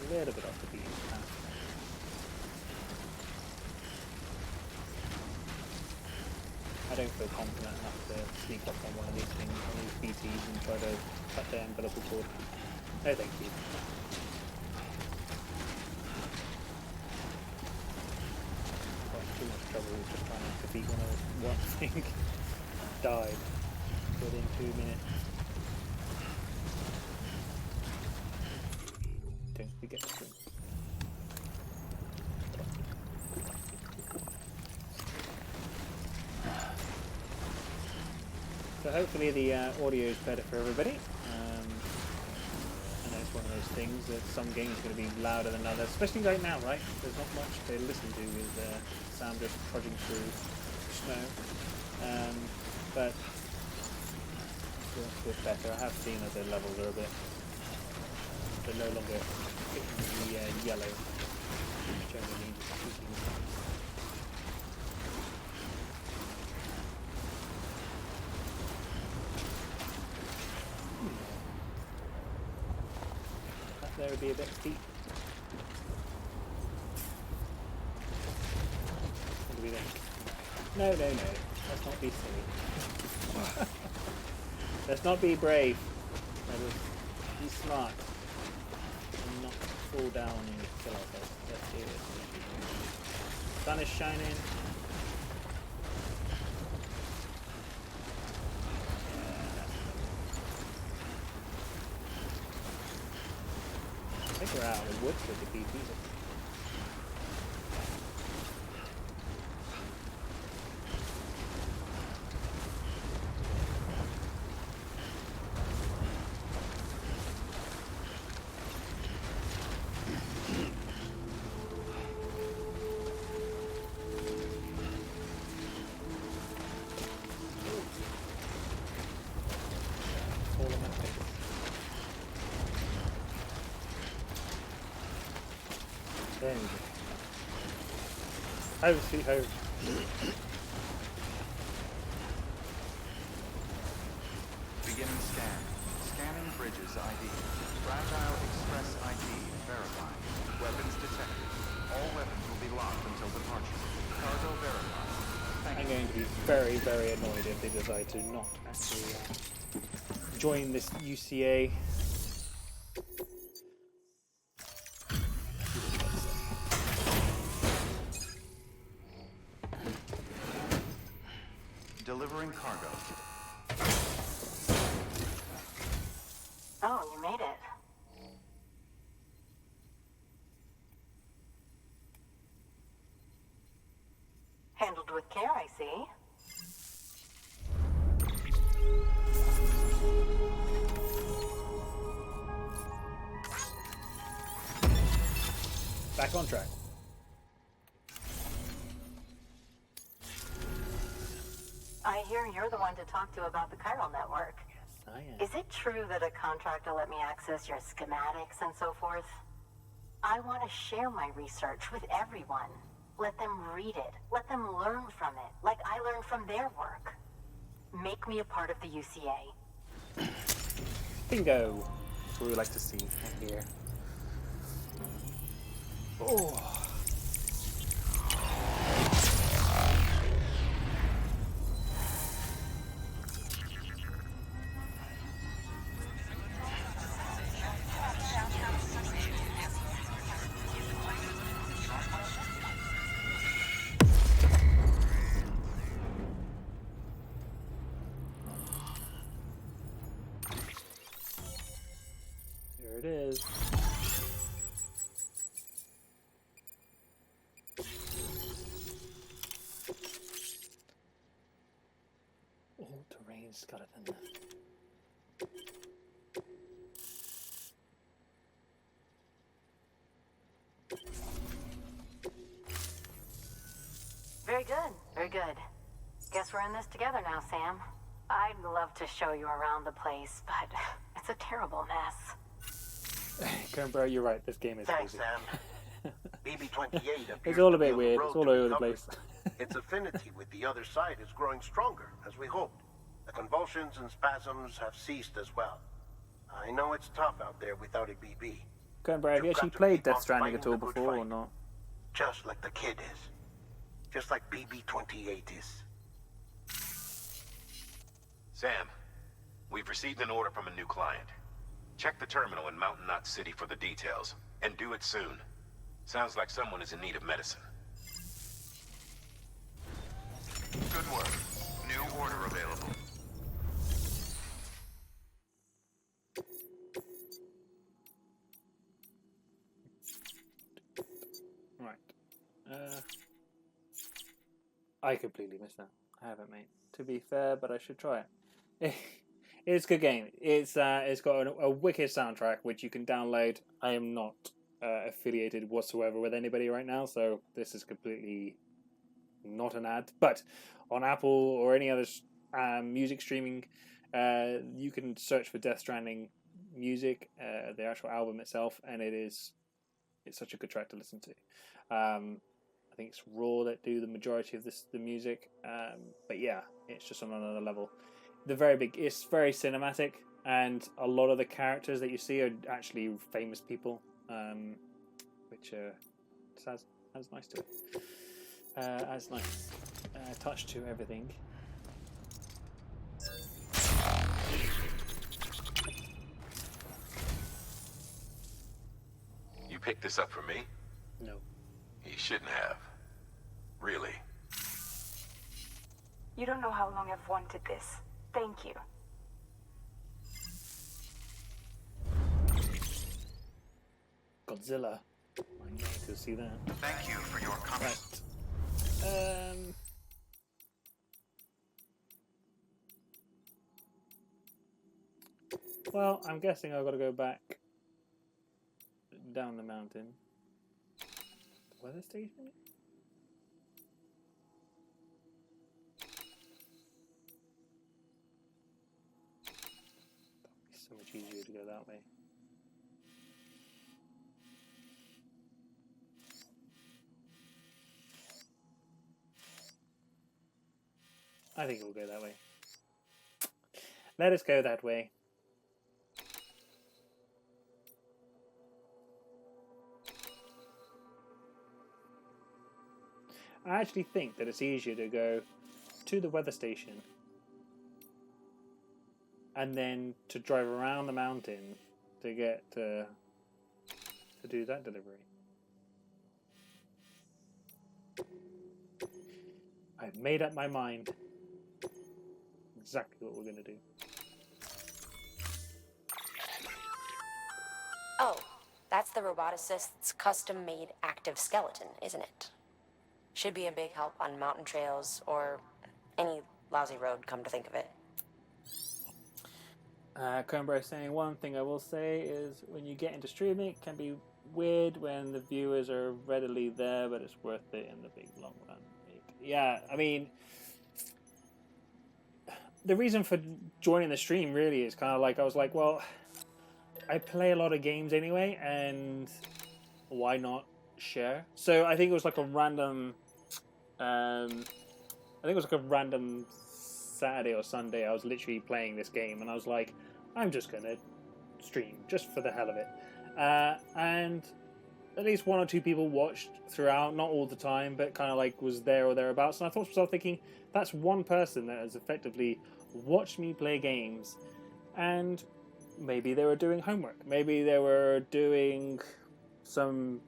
A: A little bit off the beaten path. I don't feel confident enough to sneak up on one of these things, on these BTs, and try to cut their umbilical cord. No, thank you. Too much trouble just trying to defeat one thing. Died within 2 minutes. Don't forget to drink. So hopefully the audio is better for everybody. I know it's one of those things that some games are going to be louder than others, especially right now, right? There's not much to listen to with Sam just trudging through snow. But it's a bit better. I have seen that the levels are a bit, they're no longer hitting the yellow, which only means shooting. That there would be a bit steep. What do we think? No. Let's not be silly. Let's not be brave. Let us be smart. And not fall down and kill ourselves. Let's do it. Sun is shining. I think we're out of the woods with the BTs. There we go. Home sweet home.
B: Beginning scan. Scanning bridges ID. Fragile Express ID verified. Weapons detected. All weapons will be locked until departure. Cargo verified.
A: I'm going to be very, very annoyed if they decide to not actually join this UCA.
B: Delivering cargo.
F: Oh, you made it. Handled with care, I see.
A: Back on track.
F: I hear you're the one to talk to about the chiral network.
A: I am.
F: Is it true that a contractor let me access your schematics and so forth? I want to share my research with everyone. Let them read it. Let them learn from it, like I learned from their work. Make me a part of the UCA.
A: Bingo. That's what we like to see and hear. Oh. There it is. All-terrain skeleton.
F: Very good, very good. Guess we're in this together now, Sam. I'd love to show you around the place, but it's a terrible mess.
A: Bro, you're right. This game is
G: Thanks,
A: crazy.
G: Sam. BB-28 appears
A: It's all a
G: to be
A: bit
G: on the
A: weird.
G: road
A: It's all
G: to
A: over the
G: recovery.
A: place.
G: Its affinity with the other side is growing stronger, as we hoped. The convulsions and spasms have ceased as well. I know it's tough out there without a BB.
A: Bro, have you
G: You've
A: actually
G: got to
A: played
G: keep on
A: Death Stranding
G: fighting
A: at all
G: the good
A: before or
G: fight.
A: not?
G: Just like the kid is. Just like BB-28 is.
H: Sam, we've received an order from a new client. Check the terminal in Mountain Knot City for the details, and do it soon. Sounds like someone is in need of medicine.
C: Good work. New order available.
A: Right. I completely missed that. I haven't, mate. To be fair, but I should try it. It's a good game. It's got a wicked soundtrack which you can download. I am not affiliated whatsoever with anybody right now, so this is completely not an ad. But on Apple or any other music streaming, you can search for Death Stranding music, the actual album itself, and it's such a good track to listen to. I think it's Raw that do the majority of the music, but yeah, it's just on another level. It's very cinematic, and a lot of the characters that you see are actually famous people, which adds nice to it. Adds nice touch to everything.
H: You picked this up for me?
A: No.
H: You shouldn't have. Really.
I: You don't know how long I've wanted this. Thank you.
A: Godzilla. I need to see that.
C: Thank you for your comments.
A: Right. Well, I'm guessing I've got to go back down the mountain. The weather station? That'd be so much easier to go that way. I think we'll go that way. Let us go that way. I actually think that it's easier to go to the weather station and then to drive around the mountain to get to do that delivery. I've made up my mind. Exactly what we're going to do.
J: Oh, that's the roboticist's custom-made active skeleton, isn't it? Should be a big help on mountain trails or any lousy road, come to think of it.
A: Combro is saying one thing I will say is when you get into streaming, it can be weird when the viewers are readily there, but it's worth it in the big long run. Yeah, I mean, the reason for joining the stream really is kind of like, I was like, well, I play a lot of games anyway, and why not share? So I think it was like a random, Saturday or Sunday, I was literally playing this game, and I was like, I'm just going to stream, just for the hell of it. And at least one or two people watched throughout, not all the time, but kind of like was there or thereabouts. And I thought to myself, thinking, that's one person that has effectively watched me play games, and maybe they were doing homework, maybe they were doing some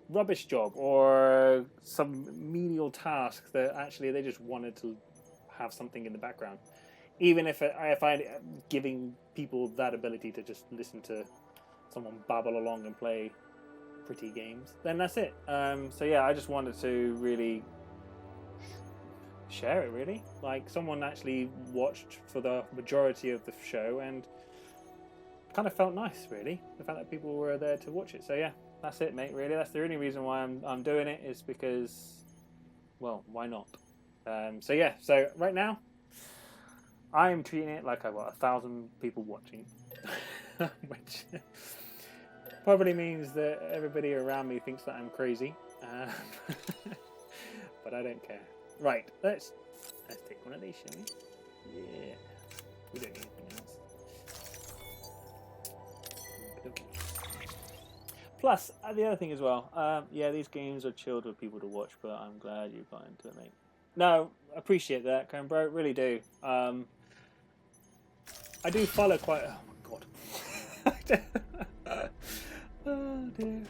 A: rubbish job or some menial task that actually they just wanted to have something in the background. Even if I'm giving people that ability to just listen to someone babble along and play pretty games, then that's it. So yeah, I just wanted to really share it, really. Like, someone actually watched for the majority of the show, and kind of felt nice, really, the fact that people were there to watch it. So yeah, that's it, mate, really. That's the only reason why I'm doing it, is because, well, why not? So yeah, so right now I'm treating it like I've got 1,000 people watching, which probably means that everybody around me thinks that I'm crazy, but I don't care. Right, let's take one of these, shall we? Yeah, we don't need anything else. Okay. Plus, the other thing as well, yeah, these games are chilled with people to watch, but I'm glad you got into it, mate. No, appreciate that, Cone Bro, really do. I do follow quite... Oh my god. Oh dear.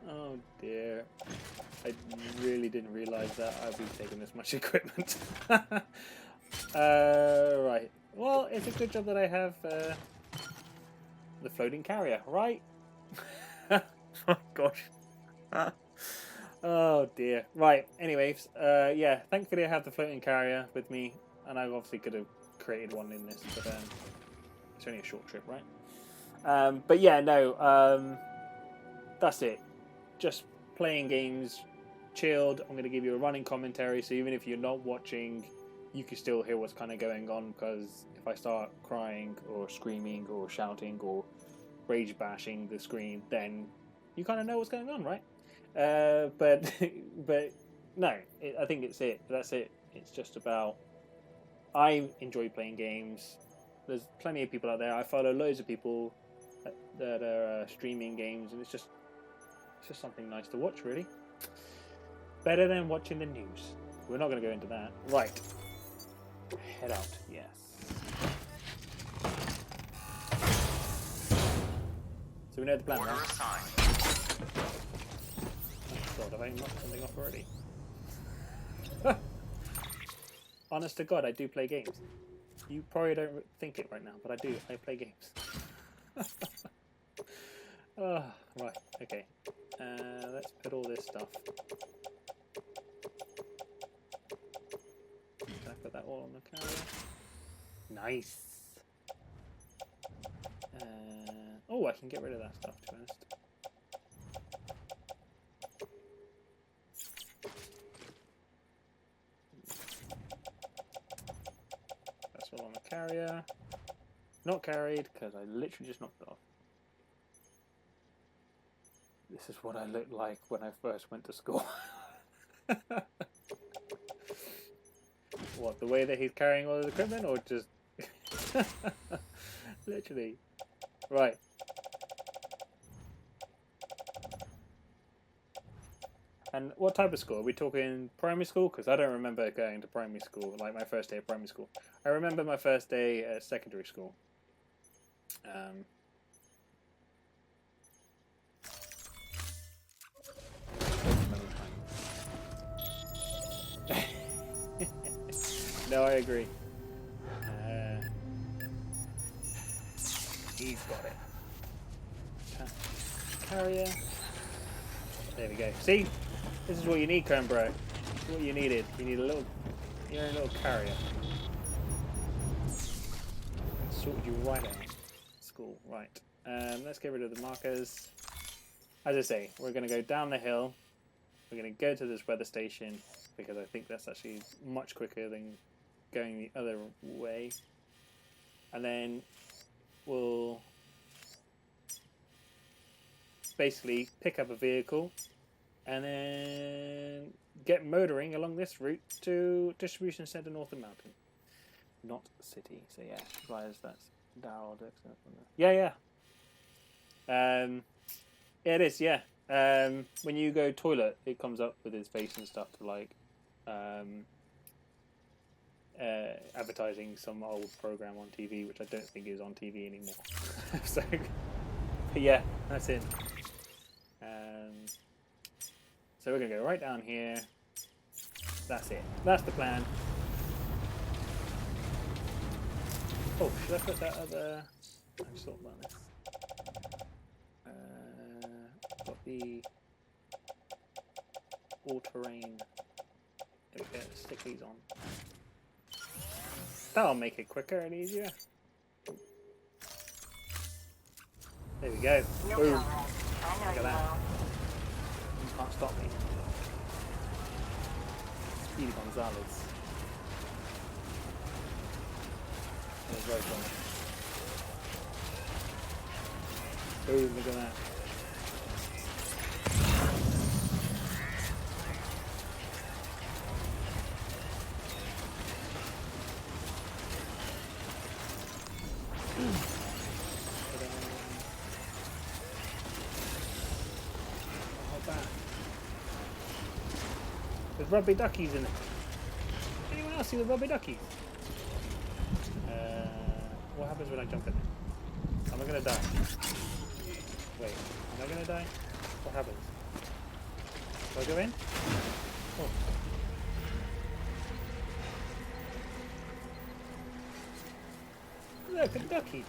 A: Oh dear. I really didn't realise that I'd be taking this much equipment. Right. Well, it's a good job that I have the floating carrier, right? Oh gosh. Oh dear. Right. Anyways, yeah. Thankfully, I have the floating carrier with me, and I obviously could have created one in this, but it's only a short trip, right? But yeah, no. That's it. Just playing games, chilled. I'm going to give you a running commentary, so even if you're not watching, you can still hear what's kind of going on, because if I start crying or screaming or shouting or rage bashing the screen, then you kind of know what's going on, right? But no, I think it's it. That's it. It's just about, I enjoy playing games. There's plenty of people out there. I follow loads of people that are streaming games, and it's just something nice to watch, really. Better than watching the news. We're not going to go into that. Right. Head out. Yes. So we know the plan,
C: Order
A: right?
C: assigned.
A: Oh god, have I knocked something off already? Honest to God, I do play games. You probably don't think it right now, but I do. I play games. Oh, right, okay. Let's put all this stuff. Can I put that all on the carrier? Nice. Oh, I can get rid of that stuff, to be honest. That's all on the carrier. Not carried, because I literally just knocked it off. This is what I looked like when I first went to school. What, the way that he's carrying all the equipment, or just... Literally. Right. And what type of school? Are we talking primary school? Because I don't remember going to primary school, like my first day of primary school. I remember my first day at secondary school. No, I agree. He's got it. Carrier. There we go. See? This is what you need, Cone Bro. This is what you needed. You need a little, your own little carrier. Sorted you right out. School. Right. Let's get rid of the markers. As I say, we're going to go down the hill. We're going to go to this weather station, because I think that's actually much quicker than going the other way. And then we'll basically pick up a vehicle and then get motoring along this route to Distribution Centre North of Mountain. not city. So yeah, suppliers. That's Daryl Dixon. Yeah. Yeah, it is. Yeah. When you go toilet, it comes up with his face and stuff to like advertising some old program on TV, which I don't think is on TV anymore. So, but yeah, that's it. So we're gonna go right down here. That's it. That's the plan. Oh, should I put that other? I just thought about this. Got the all-terrain. There we go. Stick these on. That'll make it quicker and easier. There we go. Boom. Look at that. You can't stop me. Speedy Gonzalez. There's rope on it. Boom, look at that. There's rubber duckies in it. Anyone else see the rubber duckies? What happens when I jump in it? Am I gonna die? Wait, am I gonna die? What happens? Do I go in? Oh. Look, a ducky.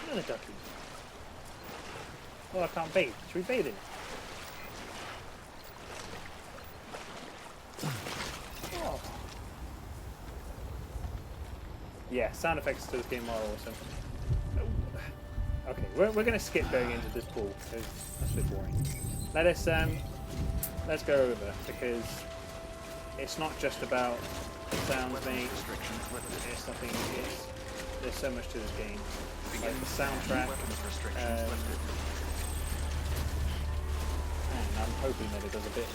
A: Another ducky. Oh, I can't bathe. Should we bathe in it? Oh. Yeah, sound effects to this game are awesome. Okay, we're going to skip going into this pool because that's a bit boring. Let's go over because it's not just about the sounds made. It's something. There's so much to this game. Like the soundtrack. And I'm hoping that it does a bit.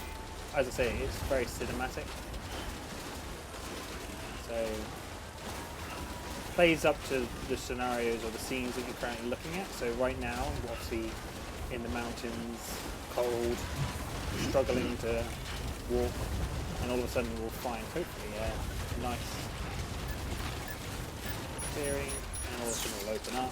A: As I say, it's very cinematic. So plays up to the scenarios or the scenes that you're currently looking at. So right now, we're obviously in the mountains, cold, struggling to walk, and all of a sudden we'll find hopefully a nice clearing, and all of a sudden we'll open up.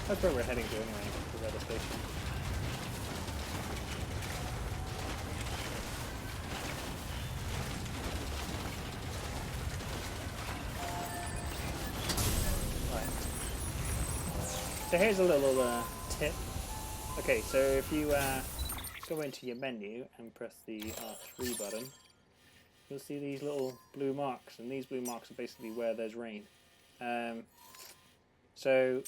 A: That's where we're heading to anyway, the weather station. Right. So here's a little tip. Okay, so if you go into your menu and press the R3 button, you'll see these little blue marks, and these blue marks are basically where there's rain. So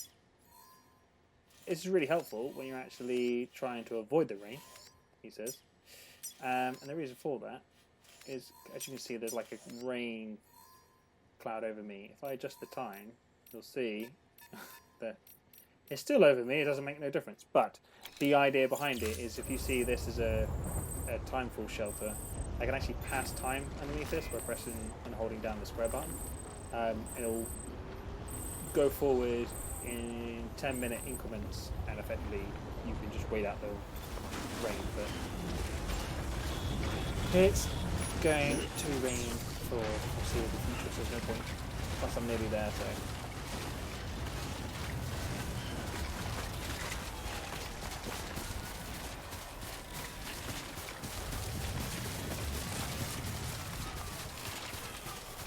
A: it's really helpful when you're actually trying to avoid the rain, he says. And the reason for that is, as you can see, there's like a rain cloud over me. If I adjust the time, you'll see that it's still over me. It doesn't make no difference. But the idea behind it is if you see this as a timefall shelter, I can actually pass time underneath this by pressing and holding down the square button. It'll go forward in 10-minute increments, and effectively you can just wait out the rain. But it's going to rain for the foreseeable future, so there's no point. Plus I'm nearly there, so.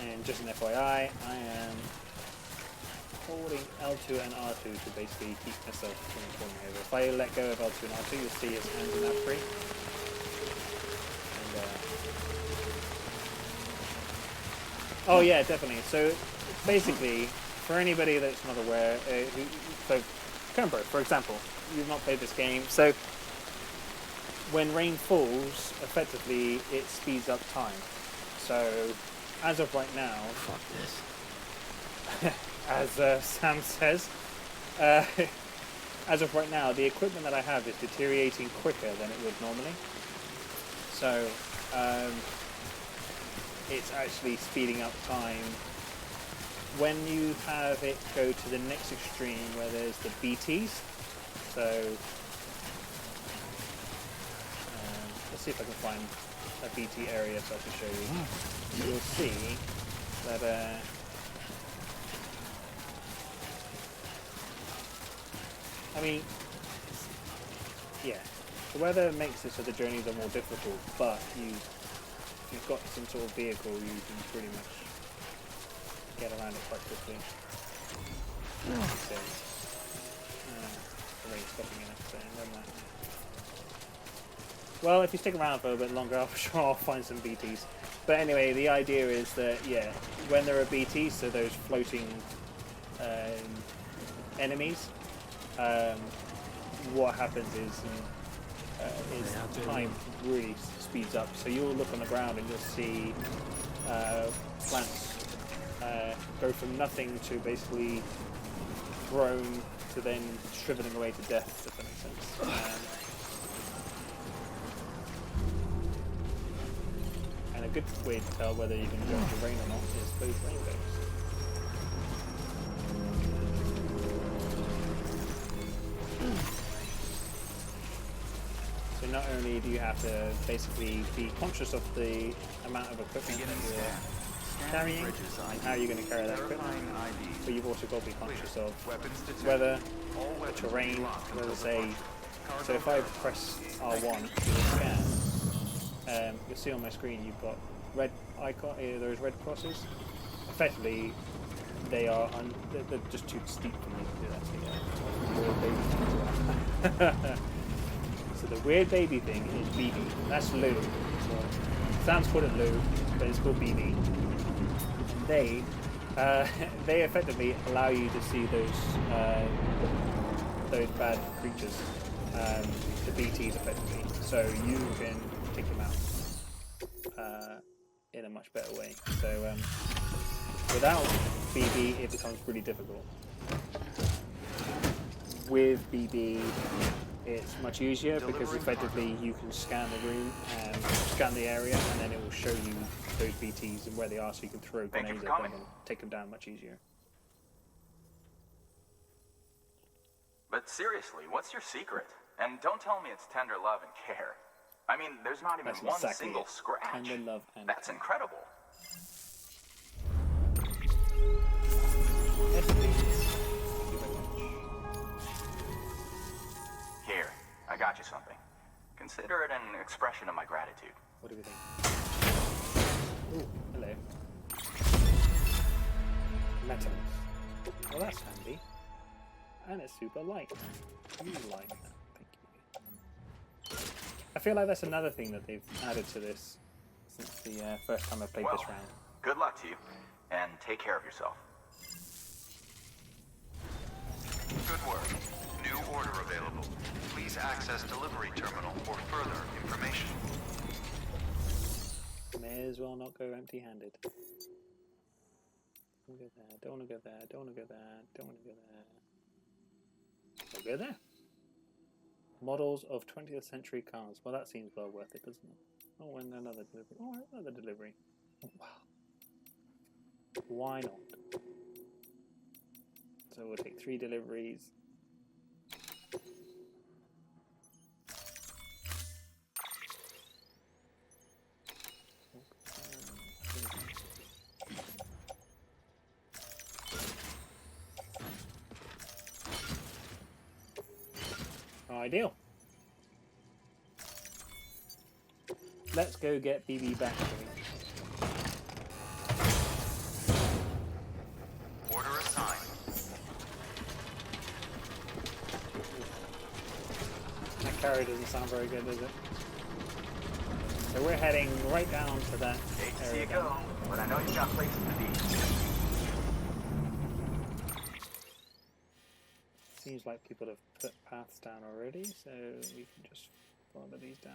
A: And just an FYI, I am holding L2 and R2 to basically keep myself from falling over. If I let go of L2 and R2, you'll see his hands in that free. And Oh yeah, definitely. So basically, for anybody that's not aware, so Kempo, for example, you've not played this game, so when rain falls, effectively it speeds up time. So as of right now,
D: Fuck this.
A: as Sam says, as of right now, the equipment that I have is deteriorating quicker than it would normally. So it's actually speeding up time. When you have it go to the next extreme where there's the BTs, so let's see if I can find a BT area so I can show you. You'll see that I mean, yeah, the weather makes it so the journeys are more difficult, but you've got some sort of vehicle, you can pretty much get around it quite quickly. So, the rain's stopping in it, so never mind. Well, if you stick around for a bit longer, I'm sure I'll find some BTs. But anyway, the idea is that, yeah, when there are BTs, so those floating enemies, what happens is time really speeds up. So you'll look on the ground and you'll see plants go from nothing to basically grown to then shriveling away to death, if that makes sense. And a good way to tell whether you can go into rain or not is those rainbows. So not only do you have to basically be conscious of the amount of equipment that you're carrying and how you're going to carry that equipment, but you've also got to be conscious of weather, the terrain, whether say, so if I press R1 to scan, you'll see on my screen you've got red icon, those red crosses. Effectively, they're just too steep for me to do that. So the weird baby thing is BB. That's Lou. So Sam's called it Lou, but it's called BB. And they effectively allow you to see those bad creatures, the BTs effectively. So you can take them out in a much better way. So without BB, it becomes really difficult. With BB, it's much easier because effectively you can scan the room and scan the area, and then it will show you those BTs and where they are, so you can throw grenades at them and take them down much easier.
K: But seriously, what's your secret? And don't tell me it's tender love and care. I mean, there's not even one single scratch.
A: Tender love and
K: That's incredible. Here, I got you something. Consider it an expression of my gratitude.
A: What do we think? Ooh, hello. Metals. Well, that's handy. And it's super light. You like that. Thank you. I feel like that's another thing that they've added to this since the first time I played this round.
K: Good luck to you, and take care of yourself.
C: Good work. New order available. Please access delivery terminal for further information.
A: May as well not go empty-handed. Don't go there, don't want to go there, don't want to go there, don't want to go there. I'll go there. Models of 20th century cars. Well, that seems well worth it, doesn't it? Oh, and another delivery. Oh, another delivery. Oh, wow. Why not? So we'll take 3 deliveries. Ideal. Let's go get BB back.
C: Order assigned.
A: That carry doesn't sound very good, does it? so we're heading right down to that
K: Hate to see
A: area
K: you go, but I know you've got places to be.
A: Seems like people have put paths down already, so we can just follow these down.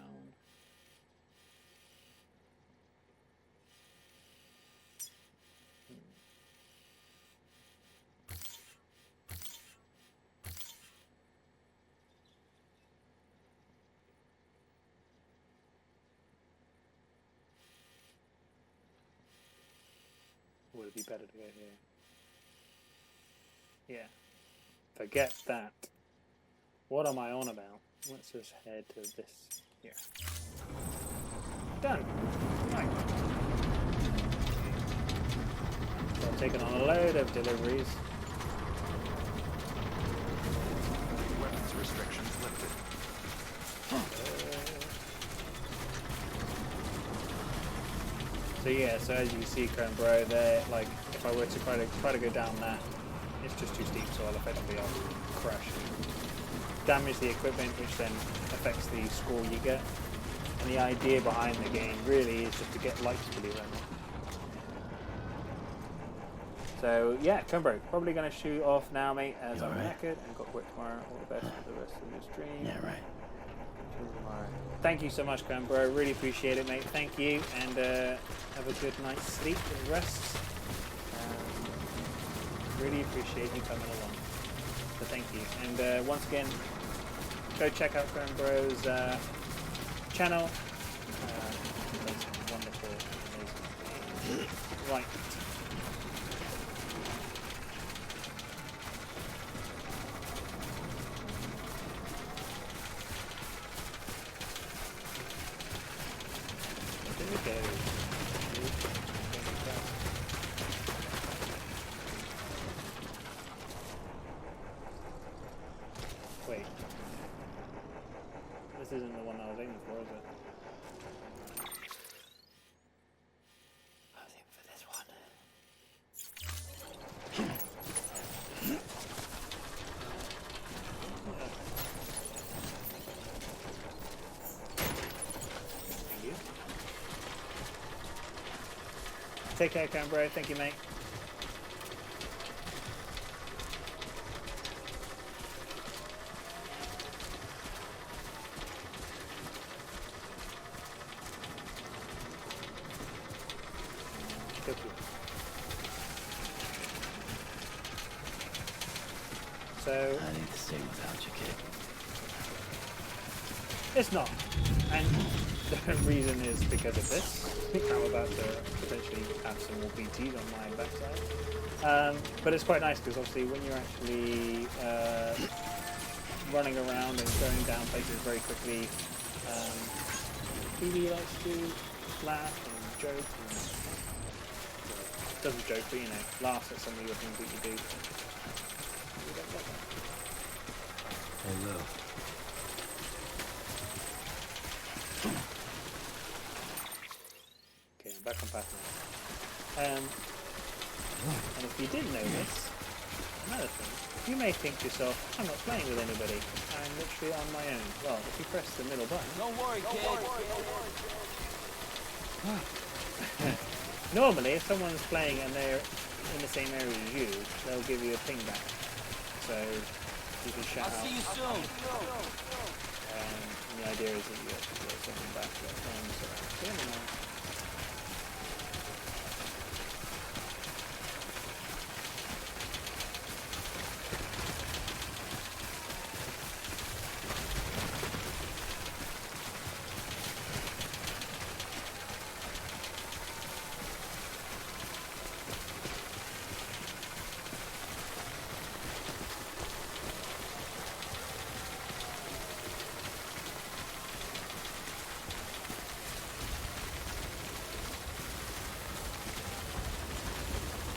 A: Would it be better to go here? Yeah. Forget that. What am I on about? Let's just head to this here. Done. Right. So I'm taking on a load of deliveries.
B: Weapons restrictions lifted.
A: So yeah, so as you see, Chrome Bro, there, like, if I were to try to go down that, it's just too steep, so I'll effectively crash, damage the equipment, which then affects the score you get. And the idea behind the game really is just to get likes, believe it or not. So yeah, Chrome Bro, probably going to shoot off now, mate, as I'm knackered and got work tomorrow. All the best for the rest of the stream.
D: Yeah, right.
A: Thank you so much, Chrome Bro. Really appreciate it, mate. Thank you, and have a good night's sleep and rest. Really appreciate you coming along. So thank you. And once again, go check out Chrome Bro's channel. He does some wonderful, amazing things. Right. There we go. Wait. This isn't the one I was aiming for, is it?
D: I was aiming for this one.
A: Thank you. Take care, Chrome Bro. Thank you, mate. So
D: I need to sing without you, kid.
A: it's not, and the reason is because of this. I'm about to potentially have some more BTs on my backside, but it's quite nice because obviously when you're actually running around and going down places very quickly, PD likes to laugh and joke and doesn't joke, but you know, laughs at some of your things that you do.
D: I will.
A: Okay, I'm back on path now. And if you didn't know this, another thing, you may think to yourself, I'm not playing with anybody. I'm literally on my own. Well, if you press the middle button...
D: Don't worry, kid.
A: Normally, if someone's playing and they're in the same area as you, they'll give you a ping back. So you can shout out.
D: I'll see you soon.
A: And the idea is that you actually get something back to their friends. So anyway.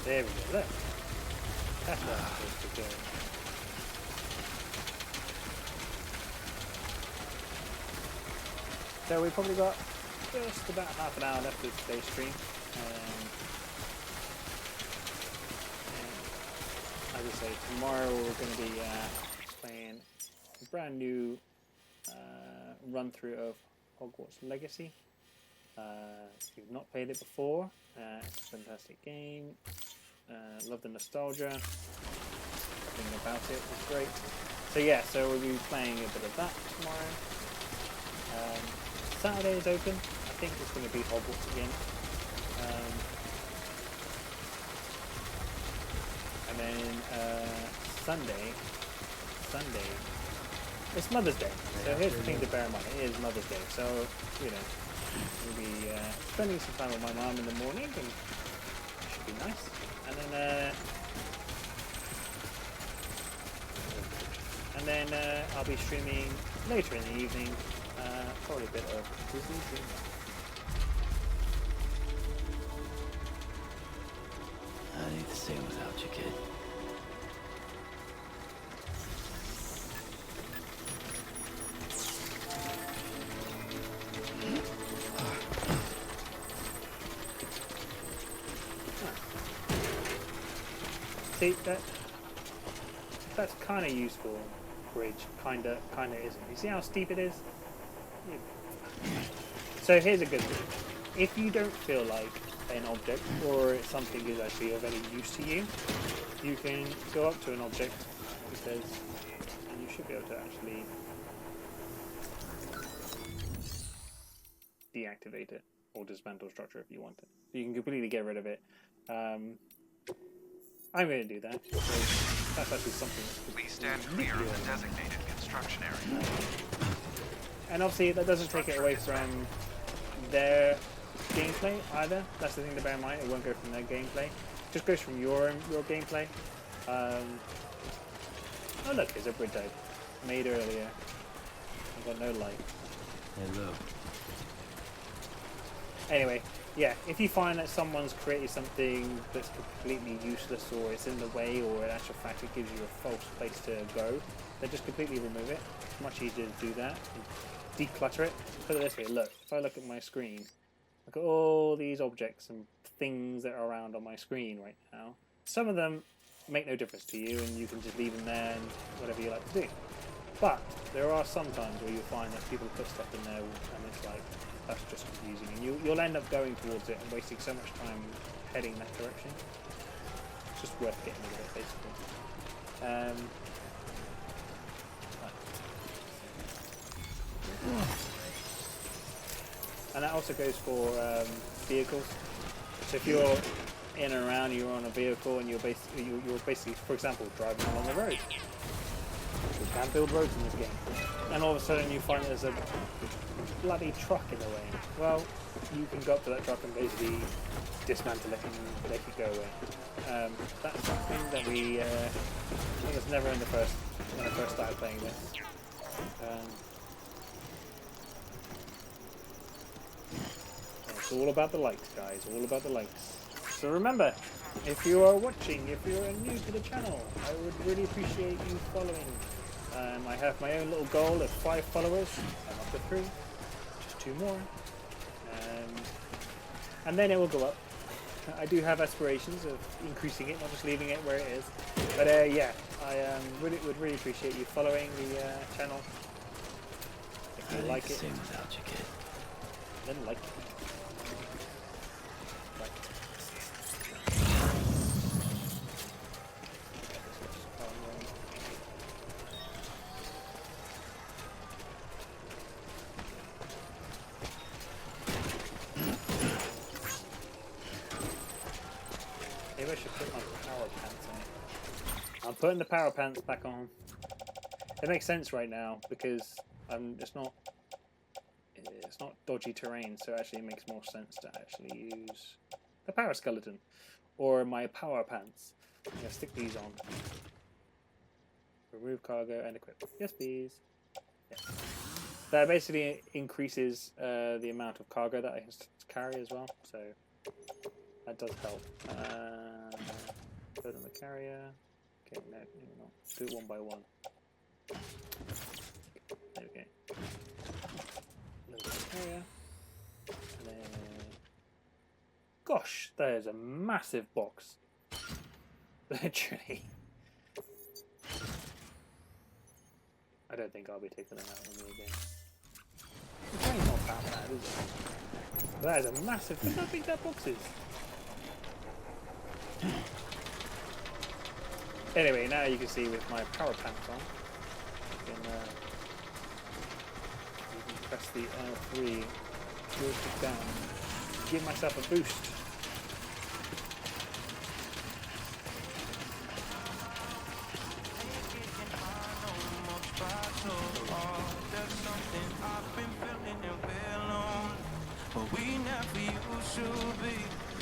A: There we go, look. That's where I'm supposed to go. So we've probably got just about half an hour left of today's stream. And as I say, tomorrow we're going to be playing a brand new run through of Hogwarts Legacy. If you've not played it before, it's a fantastic game. Love the nostalgia. Everything about it was great. So yeah, so we'll be playing a bit of that tomorrow. Saturday is open. I think it's going to be Hogwarts again. And then Sunday, it's Mother's Day. So here's the thing to bear in mind: it is Mother's Day. So you know, we'll be spending some time with my mum in the morning, and it should be nice. And then I'll be streaming later in the evening, probably a bit of Disney Dreamland.
D: I need to stay without you, kid.
A: See, that's kind of useful, bridge. Kinda isn't. You see how steep it is? So here's a good thing. If you don't feel like an object or something is actually of any use to you, you can go up to an object, and you should be able to actually deactivate it or dismantle structure if you want it. You can completely get rid of it. I'm going to do that. That's actually something.
C: Please stand clear of the designated construction area.
A: And obviously that doesn't take it away from their gameplay either. That's the thing to bear in mind. It won't go from their gameplay. It just goes from your gameplay. Oh look, there's a bridge I made earlier. I've got no light.
D: Hello.
A: Anyway, yeah, if you find that someone's created something that's completely useless or it's in the way or in actual fact it gives you a false place to go, then just completely remove it. It's much easier to do that. Declutter it. Put it this way, look, if I look at my screen, look at all these objects and things that are around on my screen right now. Some of them make no difference to you and you can just leave them there and whatever you like to do. But there are some times where you'll find that people put stuff in there and it's like, that's just confusing, and you'll end up going towards it and wasting so much time heading that direction. It's just worth getting rid of it, basically. And that also goes for vehicles. So if you're in and around, you're on a vehicle, and you're basically, for example, driving along the road. You can't build roads in this game, and all of a sudden you find there's a bloody truck in the way. Well, you can go up to that truck and basically dismantle it and make it go away. That's something that that was never in when I first started playing this. It's all about the likes, guys. All about the likes. So remember, if you are watching, if you're new to the channel, I would really appreciate you following. I have my own little goal of 5 followers. I'm up to 3. Just 2 more. And then it will go up. I do have aspirations of increasing it, not just leaving it where it is. But yeah, I would really appreciate you following the channel. If you like it,
D: same without you, kid.
A: then like it. Maybe I should put my power pants on. I'm putting the power pants back on. It makes sense right now because it's not dodgy terrain, so actually it makes more sense to actually use the power skeleton or my power pants. I'm gonna stick these on. Remove cargo and equip. Yes, please. Yeah. That basically increases the amount of cargo that I can carry as well, so that does help. Put on the carrier. Okay, no, not. Do it one by one. There we go. Load the carrier. And then... Gosh, there's a massive box. Literally. I don't think I'll be taking them out with me again. The train's not that bad, is it? That is a massive. Look how big that box is. Anyway, now you can see with my power pants on, you can press the L3, push it down, give myself a boost.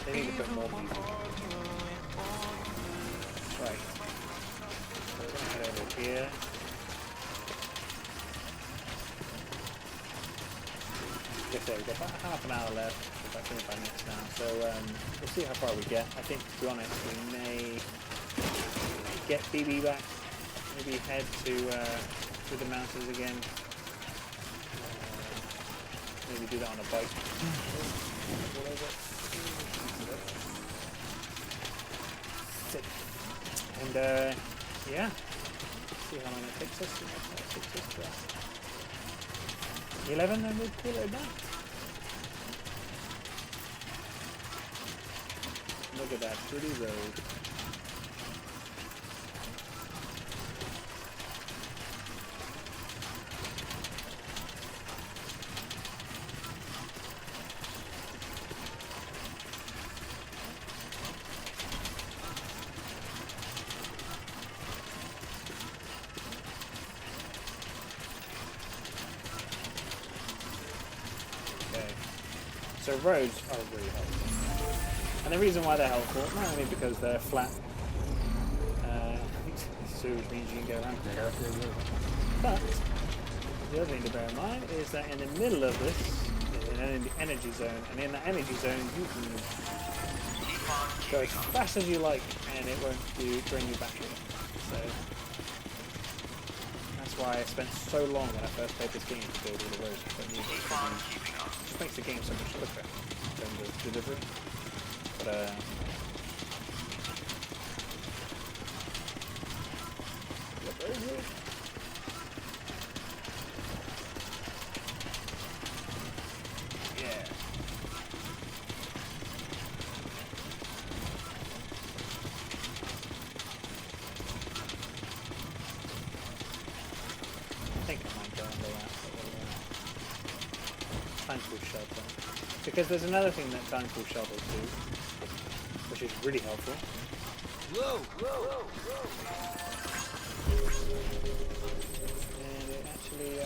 A: They need to put more music. Right. So we're going to head over here. Like I said, we've got about half an hour left, about 25 minutes now, so we'll see how far we get. I think, to be honest, we may get BB back, maybe head to the mountains again. Maybe do that on a bike. And yeah, see how long it takes us. 11, and we'll call it a night. Look at that pretty road. So roads are really helpful. And the reason why they're helpful, not only because they're flat, so which means you can go around quicker, but the other thing to bear in mind is that in the middle of this is an energy zone, and in that energy zone you can go as fast as you like and it won't drain your battery. So that's why I spent so long when I first played this game to build all the roads. Just makes the game so much quicker in terms of delivery. But yeah. I think I might go under that. Time tool shelter. Because there's another thing that time tool shelters do, which is really helpful. Whoa, whoa, whoa, whoa. And it actually,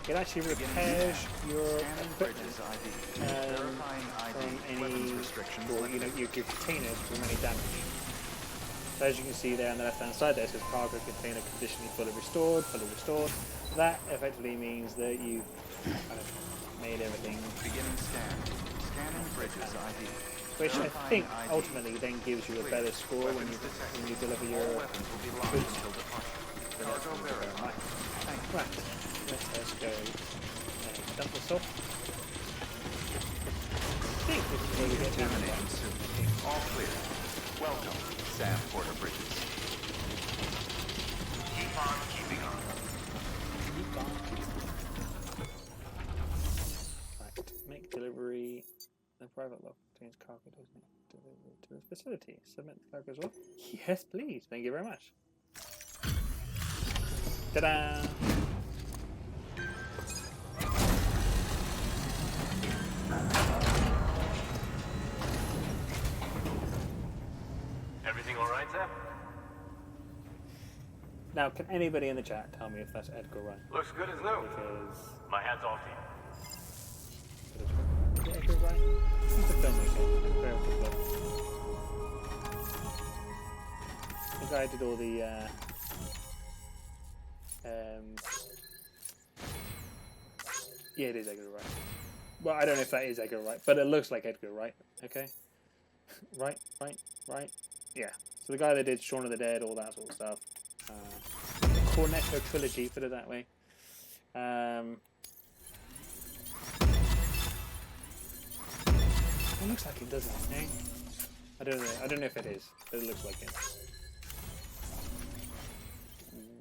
A: it actually repairs your equipment from any, or your containers from any damage. So as you can see there on the left hand side, there says cargo container conditionally fully restored. That effectively means that you've kind of made everything.
B: Beginning scan. Scanning bridges ID.
A: Which I think ultimately then gives you a better score when you deliver your goods.
B: Cargo verified.
A: Right, let's go dump this off. I think this is where we get down there.
B: All clear. Welcome, Sam Porter Bridges.
C: Keep on keeping on.
A: Right, make delivery. The private lock contains cargo doesn't deliver to the facility. Submit the cargo as well. Yes, please. Thank you very much. Ta-da!
K: Everything all right, Sam?
A: Now, can anybody in the chat tell me if that's Edgar Wright?
K: Looks good as new.
A: Because
K: My hat's off to you.
A: is it Edgar Wright? He's the filmmaker. Very good look. The guy did all the yeah, it is Edgar Wright. Well, I don't know if that is Edgar Wright, but it looks like Edgar Wright. Okay, right. Yeah. So the guy that did Shaun of the Dead, all that sort of stuff. Cornetto trilogy, put it that way. It looks like it, doesn't it? Eh? I don't know if it is, but it looks like it.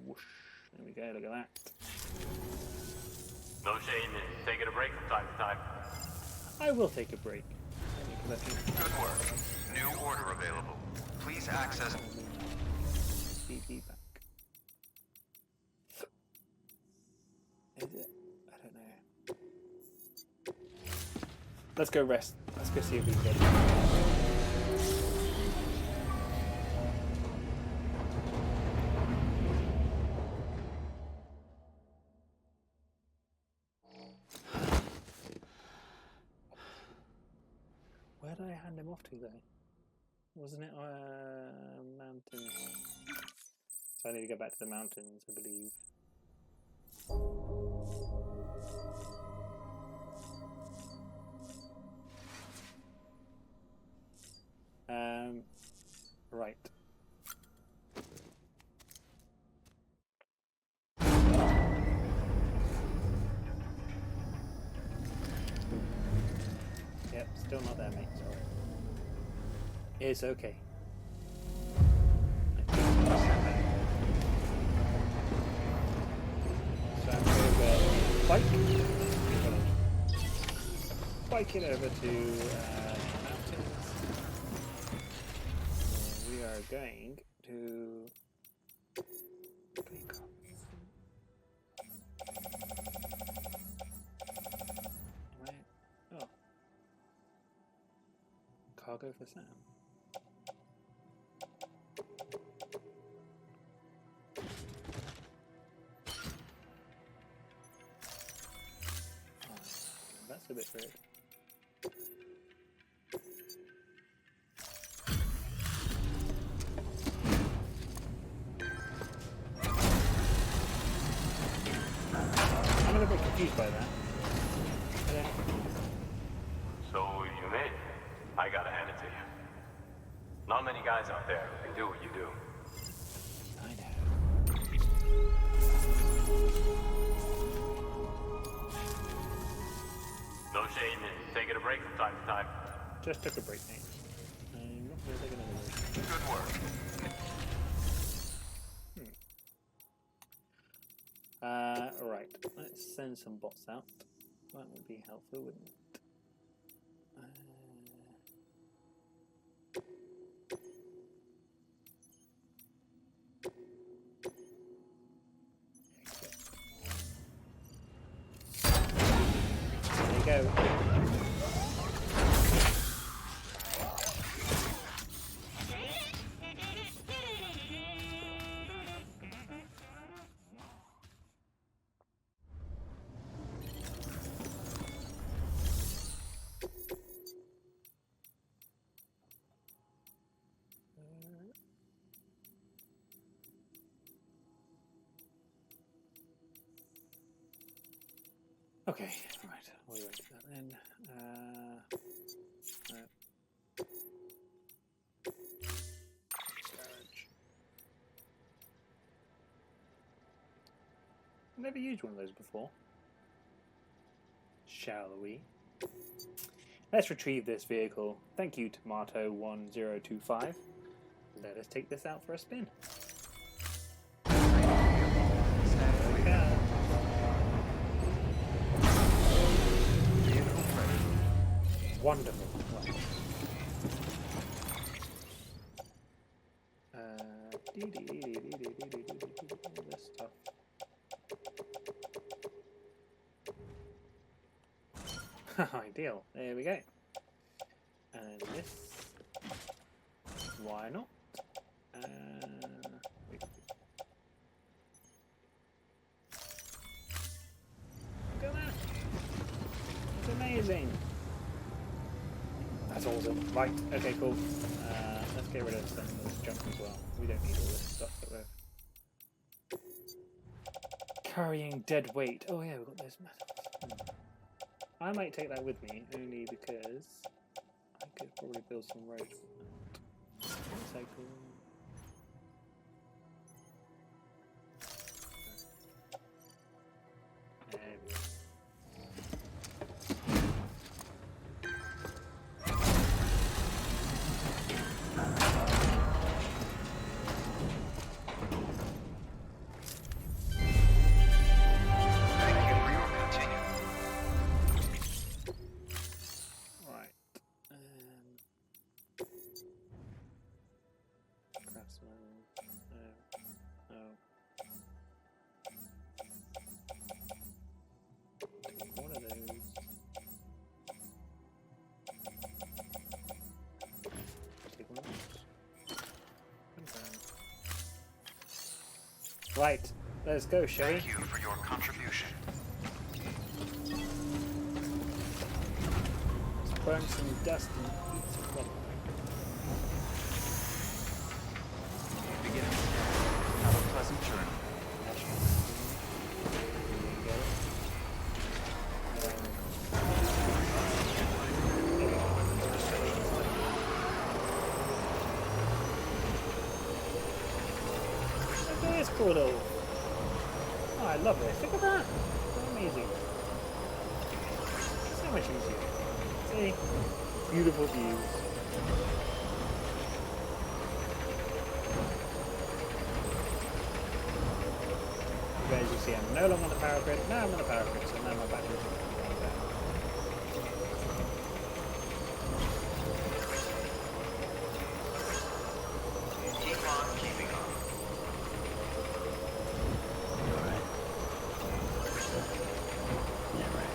A: Whoosh. There we go, look at that.
L: No shame in taking a break from time to time.
A: I will take a break.
C: Good work. New order available. Please access...
A: Be back. Is it? I don't know. Let's go rest. Let's go see if we can get it. Where did I hand him off to though? Wasn't it mountains? So I need to go back to the mountains, I believe. Right. Yep, still not there, mate. Sorry. It's okay. So I'm going to bike. Bike it over to mountains. And we are going to. Oh. Cargo for Sam. That's a bit weird. I'm a little bit confused by that.
L: So you made it. I gotta hand it to you. Not many guys out there who can do what you do.
A: I know.
L: No shame in taking a break from time to time.
A: Just took a break, mate. I'm not going to take another break.
C: Good work.
A: Right. Let's send some bots out. That would be helpful, wouldn't it? There you go. Okay, right, we won't do that then. Garage. Never used one of those before. Shall we? Let's retrieve this vehicle. Thank you, Tomato1025. Let us take this out for a spin. Wonderful. This stuff. Ideal. There we go. And this. Why not? Look at that. It's amazing. That's awesome. Right, okay, cool. Let's get rid of some of this junk as well. We don't need all this stuff that we're carrying dead weight. Oh yeah, we've got those metals. I might take that with me, only because I could probably build some roads. Cycle. There we go.
C: Thank you for your continued
A: Take one of those. Take one of those. Right, let's go, shall we?
C: Thank you for your contribution.
A: Let's burn some dust and eat some rubber.
B: Beginning scan. Have a pleasant journey.
A: It's cool though. Oh, I love this. Look at that. So amazing. So much easier. See? Beautiful views. As you see, I'm no longer on the power grid. Now I'm on the power grid, so now my battery's going down.
C: Keep on keeping on.
D: You alright? Yeah, right.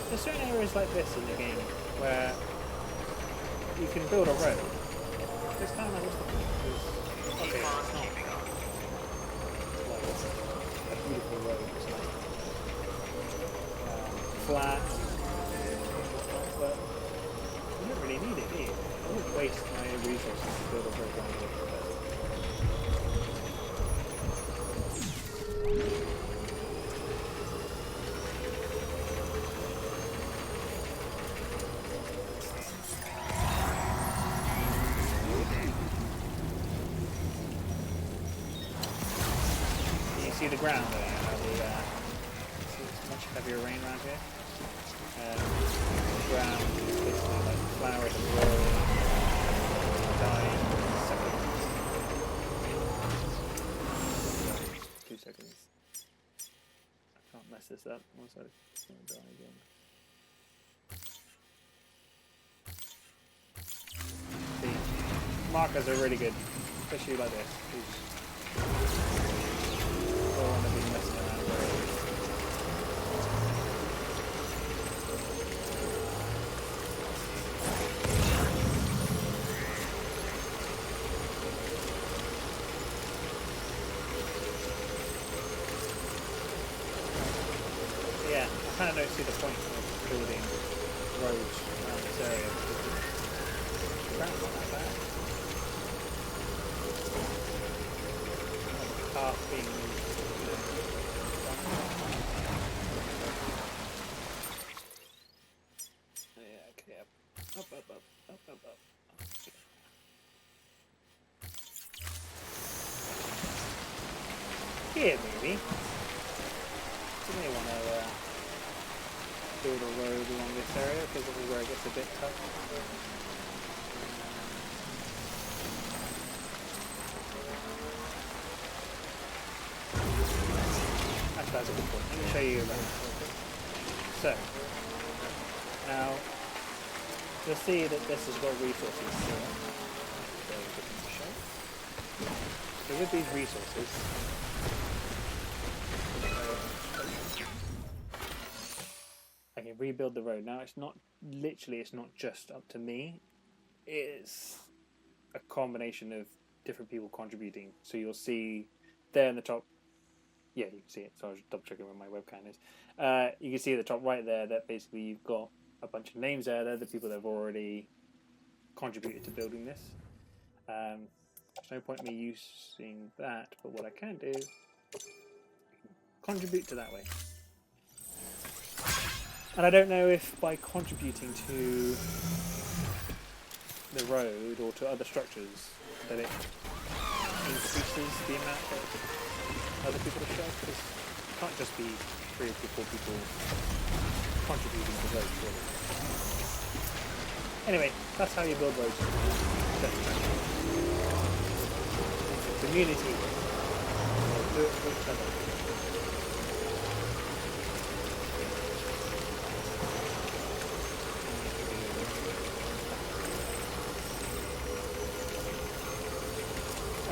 A: There's certain areas like this in the game where you can build a road. It's kind of like what's the point? Okay, it's not like a beautiful road. It's like flat, but you don't really need it, do you? I wouldn't waste my resources to build a road around it. See the ground there, it's much heavier rain around here. The ground is basically like flowers and growing, dying, seconds. 2 seconds. I can't mess this up, once it's going to die again. See, markers are really good, especially like this. Don't want to be messing around with it. Yeah, I kind of don't see the point of building roads around this area because the ground's not that bad. The path being moved. Yeah, okay, up. Here, maybe. You may want to build a road along this area because this is where it gets a bit tough. Actually, that's a good point. Let me show you around. So, now, you'll see that this has got resources here. So with these resources, I can rebuild the road. Now it's not just up to me. It's a combination of different people contributing. So you'll see there in the top. Yeah, you can see it. So I was double checking where my webcam is. You can see at the top right there that basically you've got a bunch of names there. They're the people that have already contributed to building this. There's no point in me using that, but what I can do is contribute to that way. And I don't know if by contributing to the road or to other structures that it increases the amount that other people have shared, because it can't just be 3 or 4 people contributing to the road, surely. Anyway, that's how you build roads. Community. Do it for each other.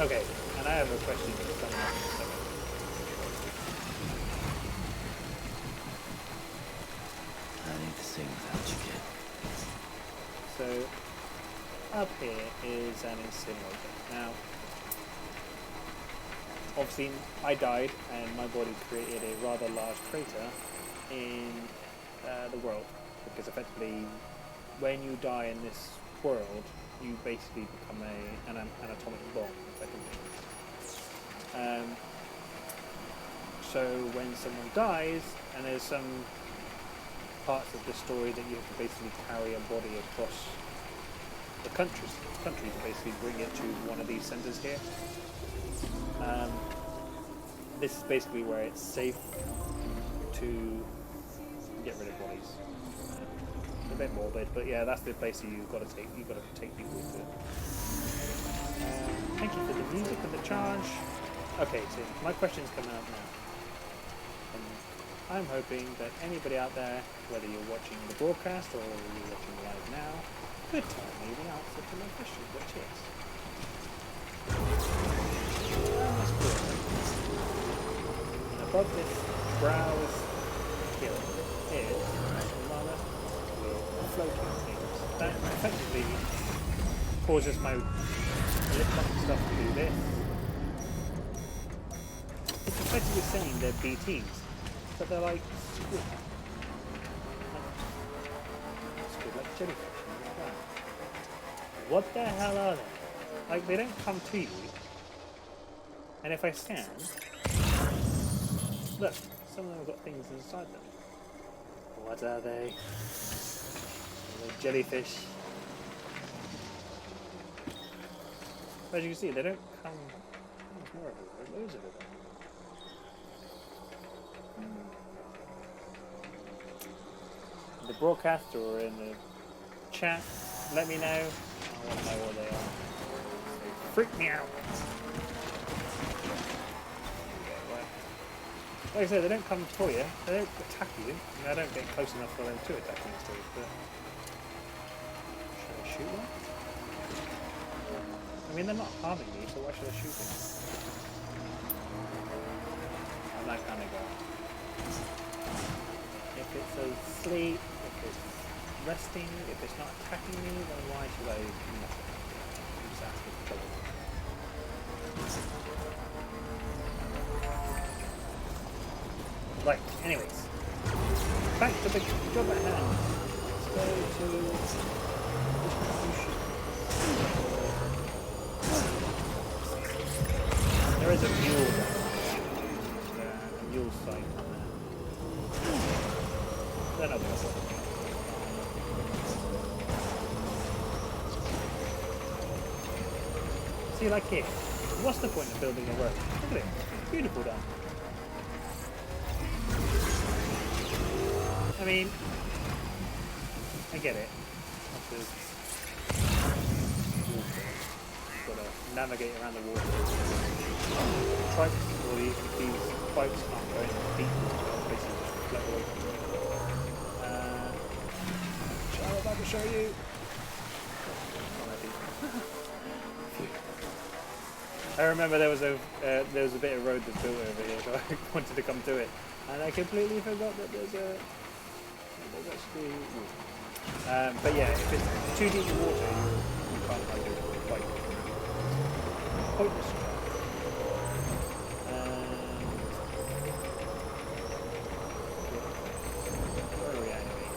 A: Okay, and I have a question that's coming up in a second.
D: I need to sing without you, kid.
A: So, up here is an incinerator. Now, obviously, I died, and my body created a rather large crater in the world, because effectively, when you die in this world, you basically become an atomic bomb, effectively. So when someone dies, and there's some parts of the story that you have to basically carry a body across the country to basically bring it to one of these centers here. This is basically where it's safe to get rid of bodies. A bit morbid, but yeah, that's the place you've got to take. You've got to take people to. Thank you for the music and the charge. Okay, so my question's coming out now. I'm hoping that anybody out there, whether you're watching the broadcast or you're watching live now, could tell me the answer to my question, which is. And above this browse hill is some rather floating things. That effectively causes my lip button stuff to do this. It's effectively saying they're BTs, but they're like squid. Like jellyfish. What the hell are they? Like, they don't come to you. And if I scan, look, some of them have got things inside them. What are they? They're jellyfish. As you can see, they don't come. There's more of them. There's loads of them. In the broadcast or in the chat, let me know. I want to know what they are. They freak me out. Like I said, they don't come for you. They don't attack you. I mean, I don't get close enough for them to attack me still, but should I shoot one? I mean, they're not harming me, so why should I shoot them? I'm that kind of guy. If it's asleep, if it's resting, if it's not attacking me, then why should I mess with it? I'm just asking for trouble. Right, anyways. Back to the job at hand. Let's go to distribution. There is a mule there. A mule site on there. They're not going to work. See, like here, what's the point of building a road? Look at it, it's beautiful down. I mean, I get it. You've got to navigate around the water. Trikes, or these boats can't go in deep water, basically just float away from them. I'm about to show you. I remember there was a bit of road that's built over here, so I wanted to come to it, and I completely forgot that there's actually water. But yeah, if it's too deep in water, you can't do it. It's quite pointless. Where are we anyway?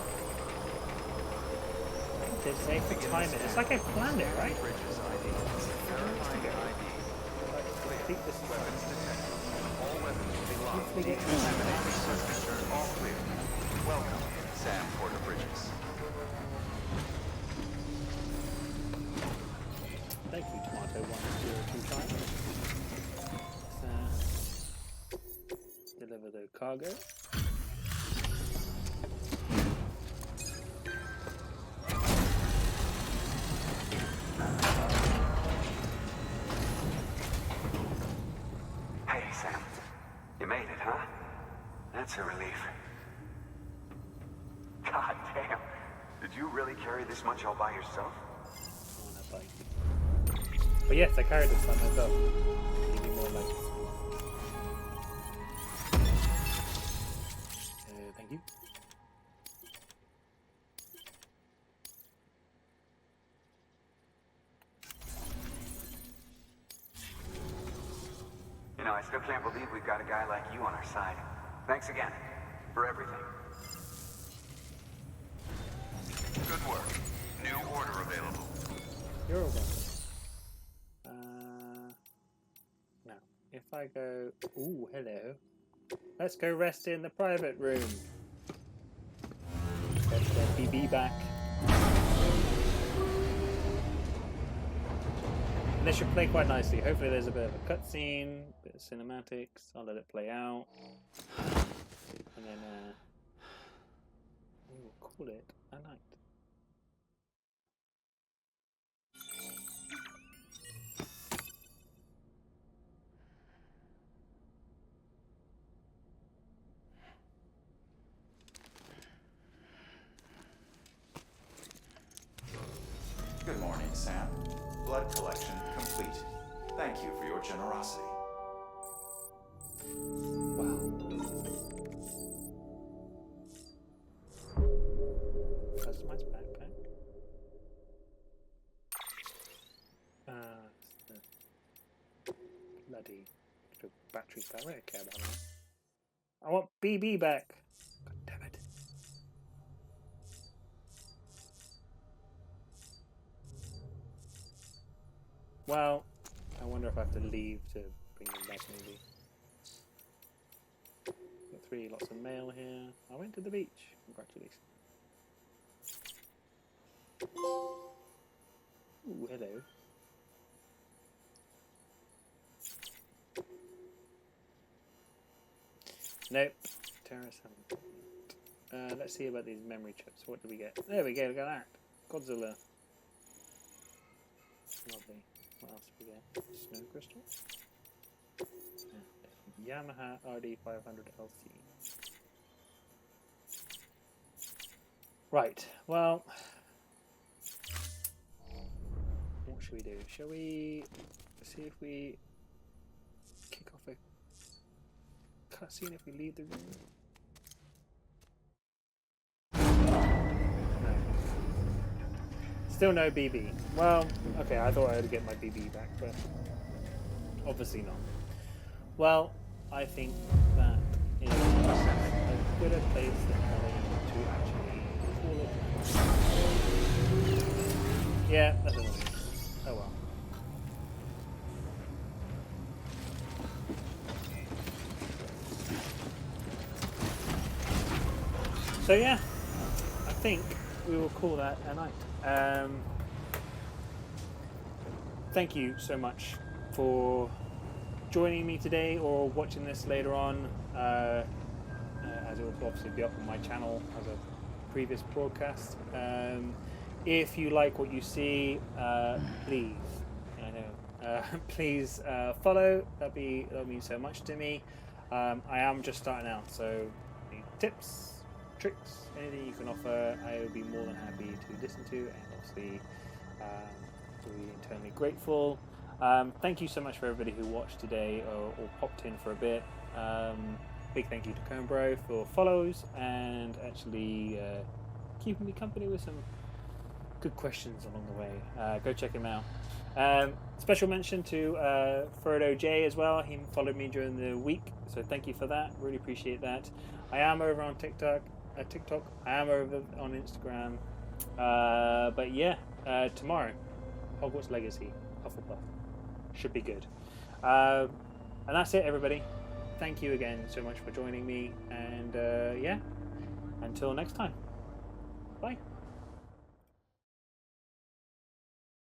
A: It's safe for timing. It's like I planned it, right? I think this is
B: weapons detected. All weapons will be locked. Decontamination signatures all clear. Welcome, Sam Porter Bridges.
A: Thank you, Tomato 102 times. Deliver the cargo.
M: Hey, Sam. You made it, huh? That's a relief. God damn. Did you really carry this much all by yourself?
A: But yes, I carried this by myself. Give me more light. Thank you.
M: You know, I still can't believe we've got a guy like you on our side. Thanks again for everything.
C: Good work. New order available.
A: You're welcome. Now, if I go... Ooh, hello. Let's go rest in the private room. Get the BB back. And this should play quite nicely. Hopefully there's a bit of a cutscene, bit of cinematics. I'll let it play out. And then we will call it a night.
B: Good morning, Sam. Blood collection complete. Thank you for your generosity.
A: Wow. Customized backpack. Bloody battery power. I don't care about that. I want BB back. God damn it. Well, I wonder if I have to leave to bring them back maybe. Got 3, lots of mail here. I went to the beach. Congratulations. Ooh, hello. Nope. Terrace haven't. Let's see about these memory chips. What do we get? There we go, look at that. Godzilla. Lovely. What else do we get? Snow crystal? And Yamaha RD500 LC. Right, well, what should we do? Shall we see if we kick off a cutscene if we leave the room? No. Still no BB. Well, okay, I thought I would get my BB back, but obviously not. Well, I think that is as good a place to actually call it. Yeah, that's annoying. Oh well. So yeah, I think we will call that a night. Thank you so much for joining me today or watching this later on, as it will obviously be up on my channel as a previous broadcast. If you like what you see, please, I know, please follow. That'll mean so much to me. I am just starting out, so any tips, tricks, anything you can offer, I will be more than happy to listen to, and obviously be eternally grateful. Thank you so much for everybody who watched today or popped in for a bit. Big thank you to Combro for follows and actually keeping me company with some good questions along the way. Go check him out. Special mention to Frodo J as well. He followed me during the week, so thank you for that. Really appreciate that. I am over on TikTok. I am over on Instagram. But yeah, tomorrow, Hogwarts Legacy, Hufflepuff. Should be good. And that's it, everybody. Thank you again so much for joining me. And yeah, until next time. Bye.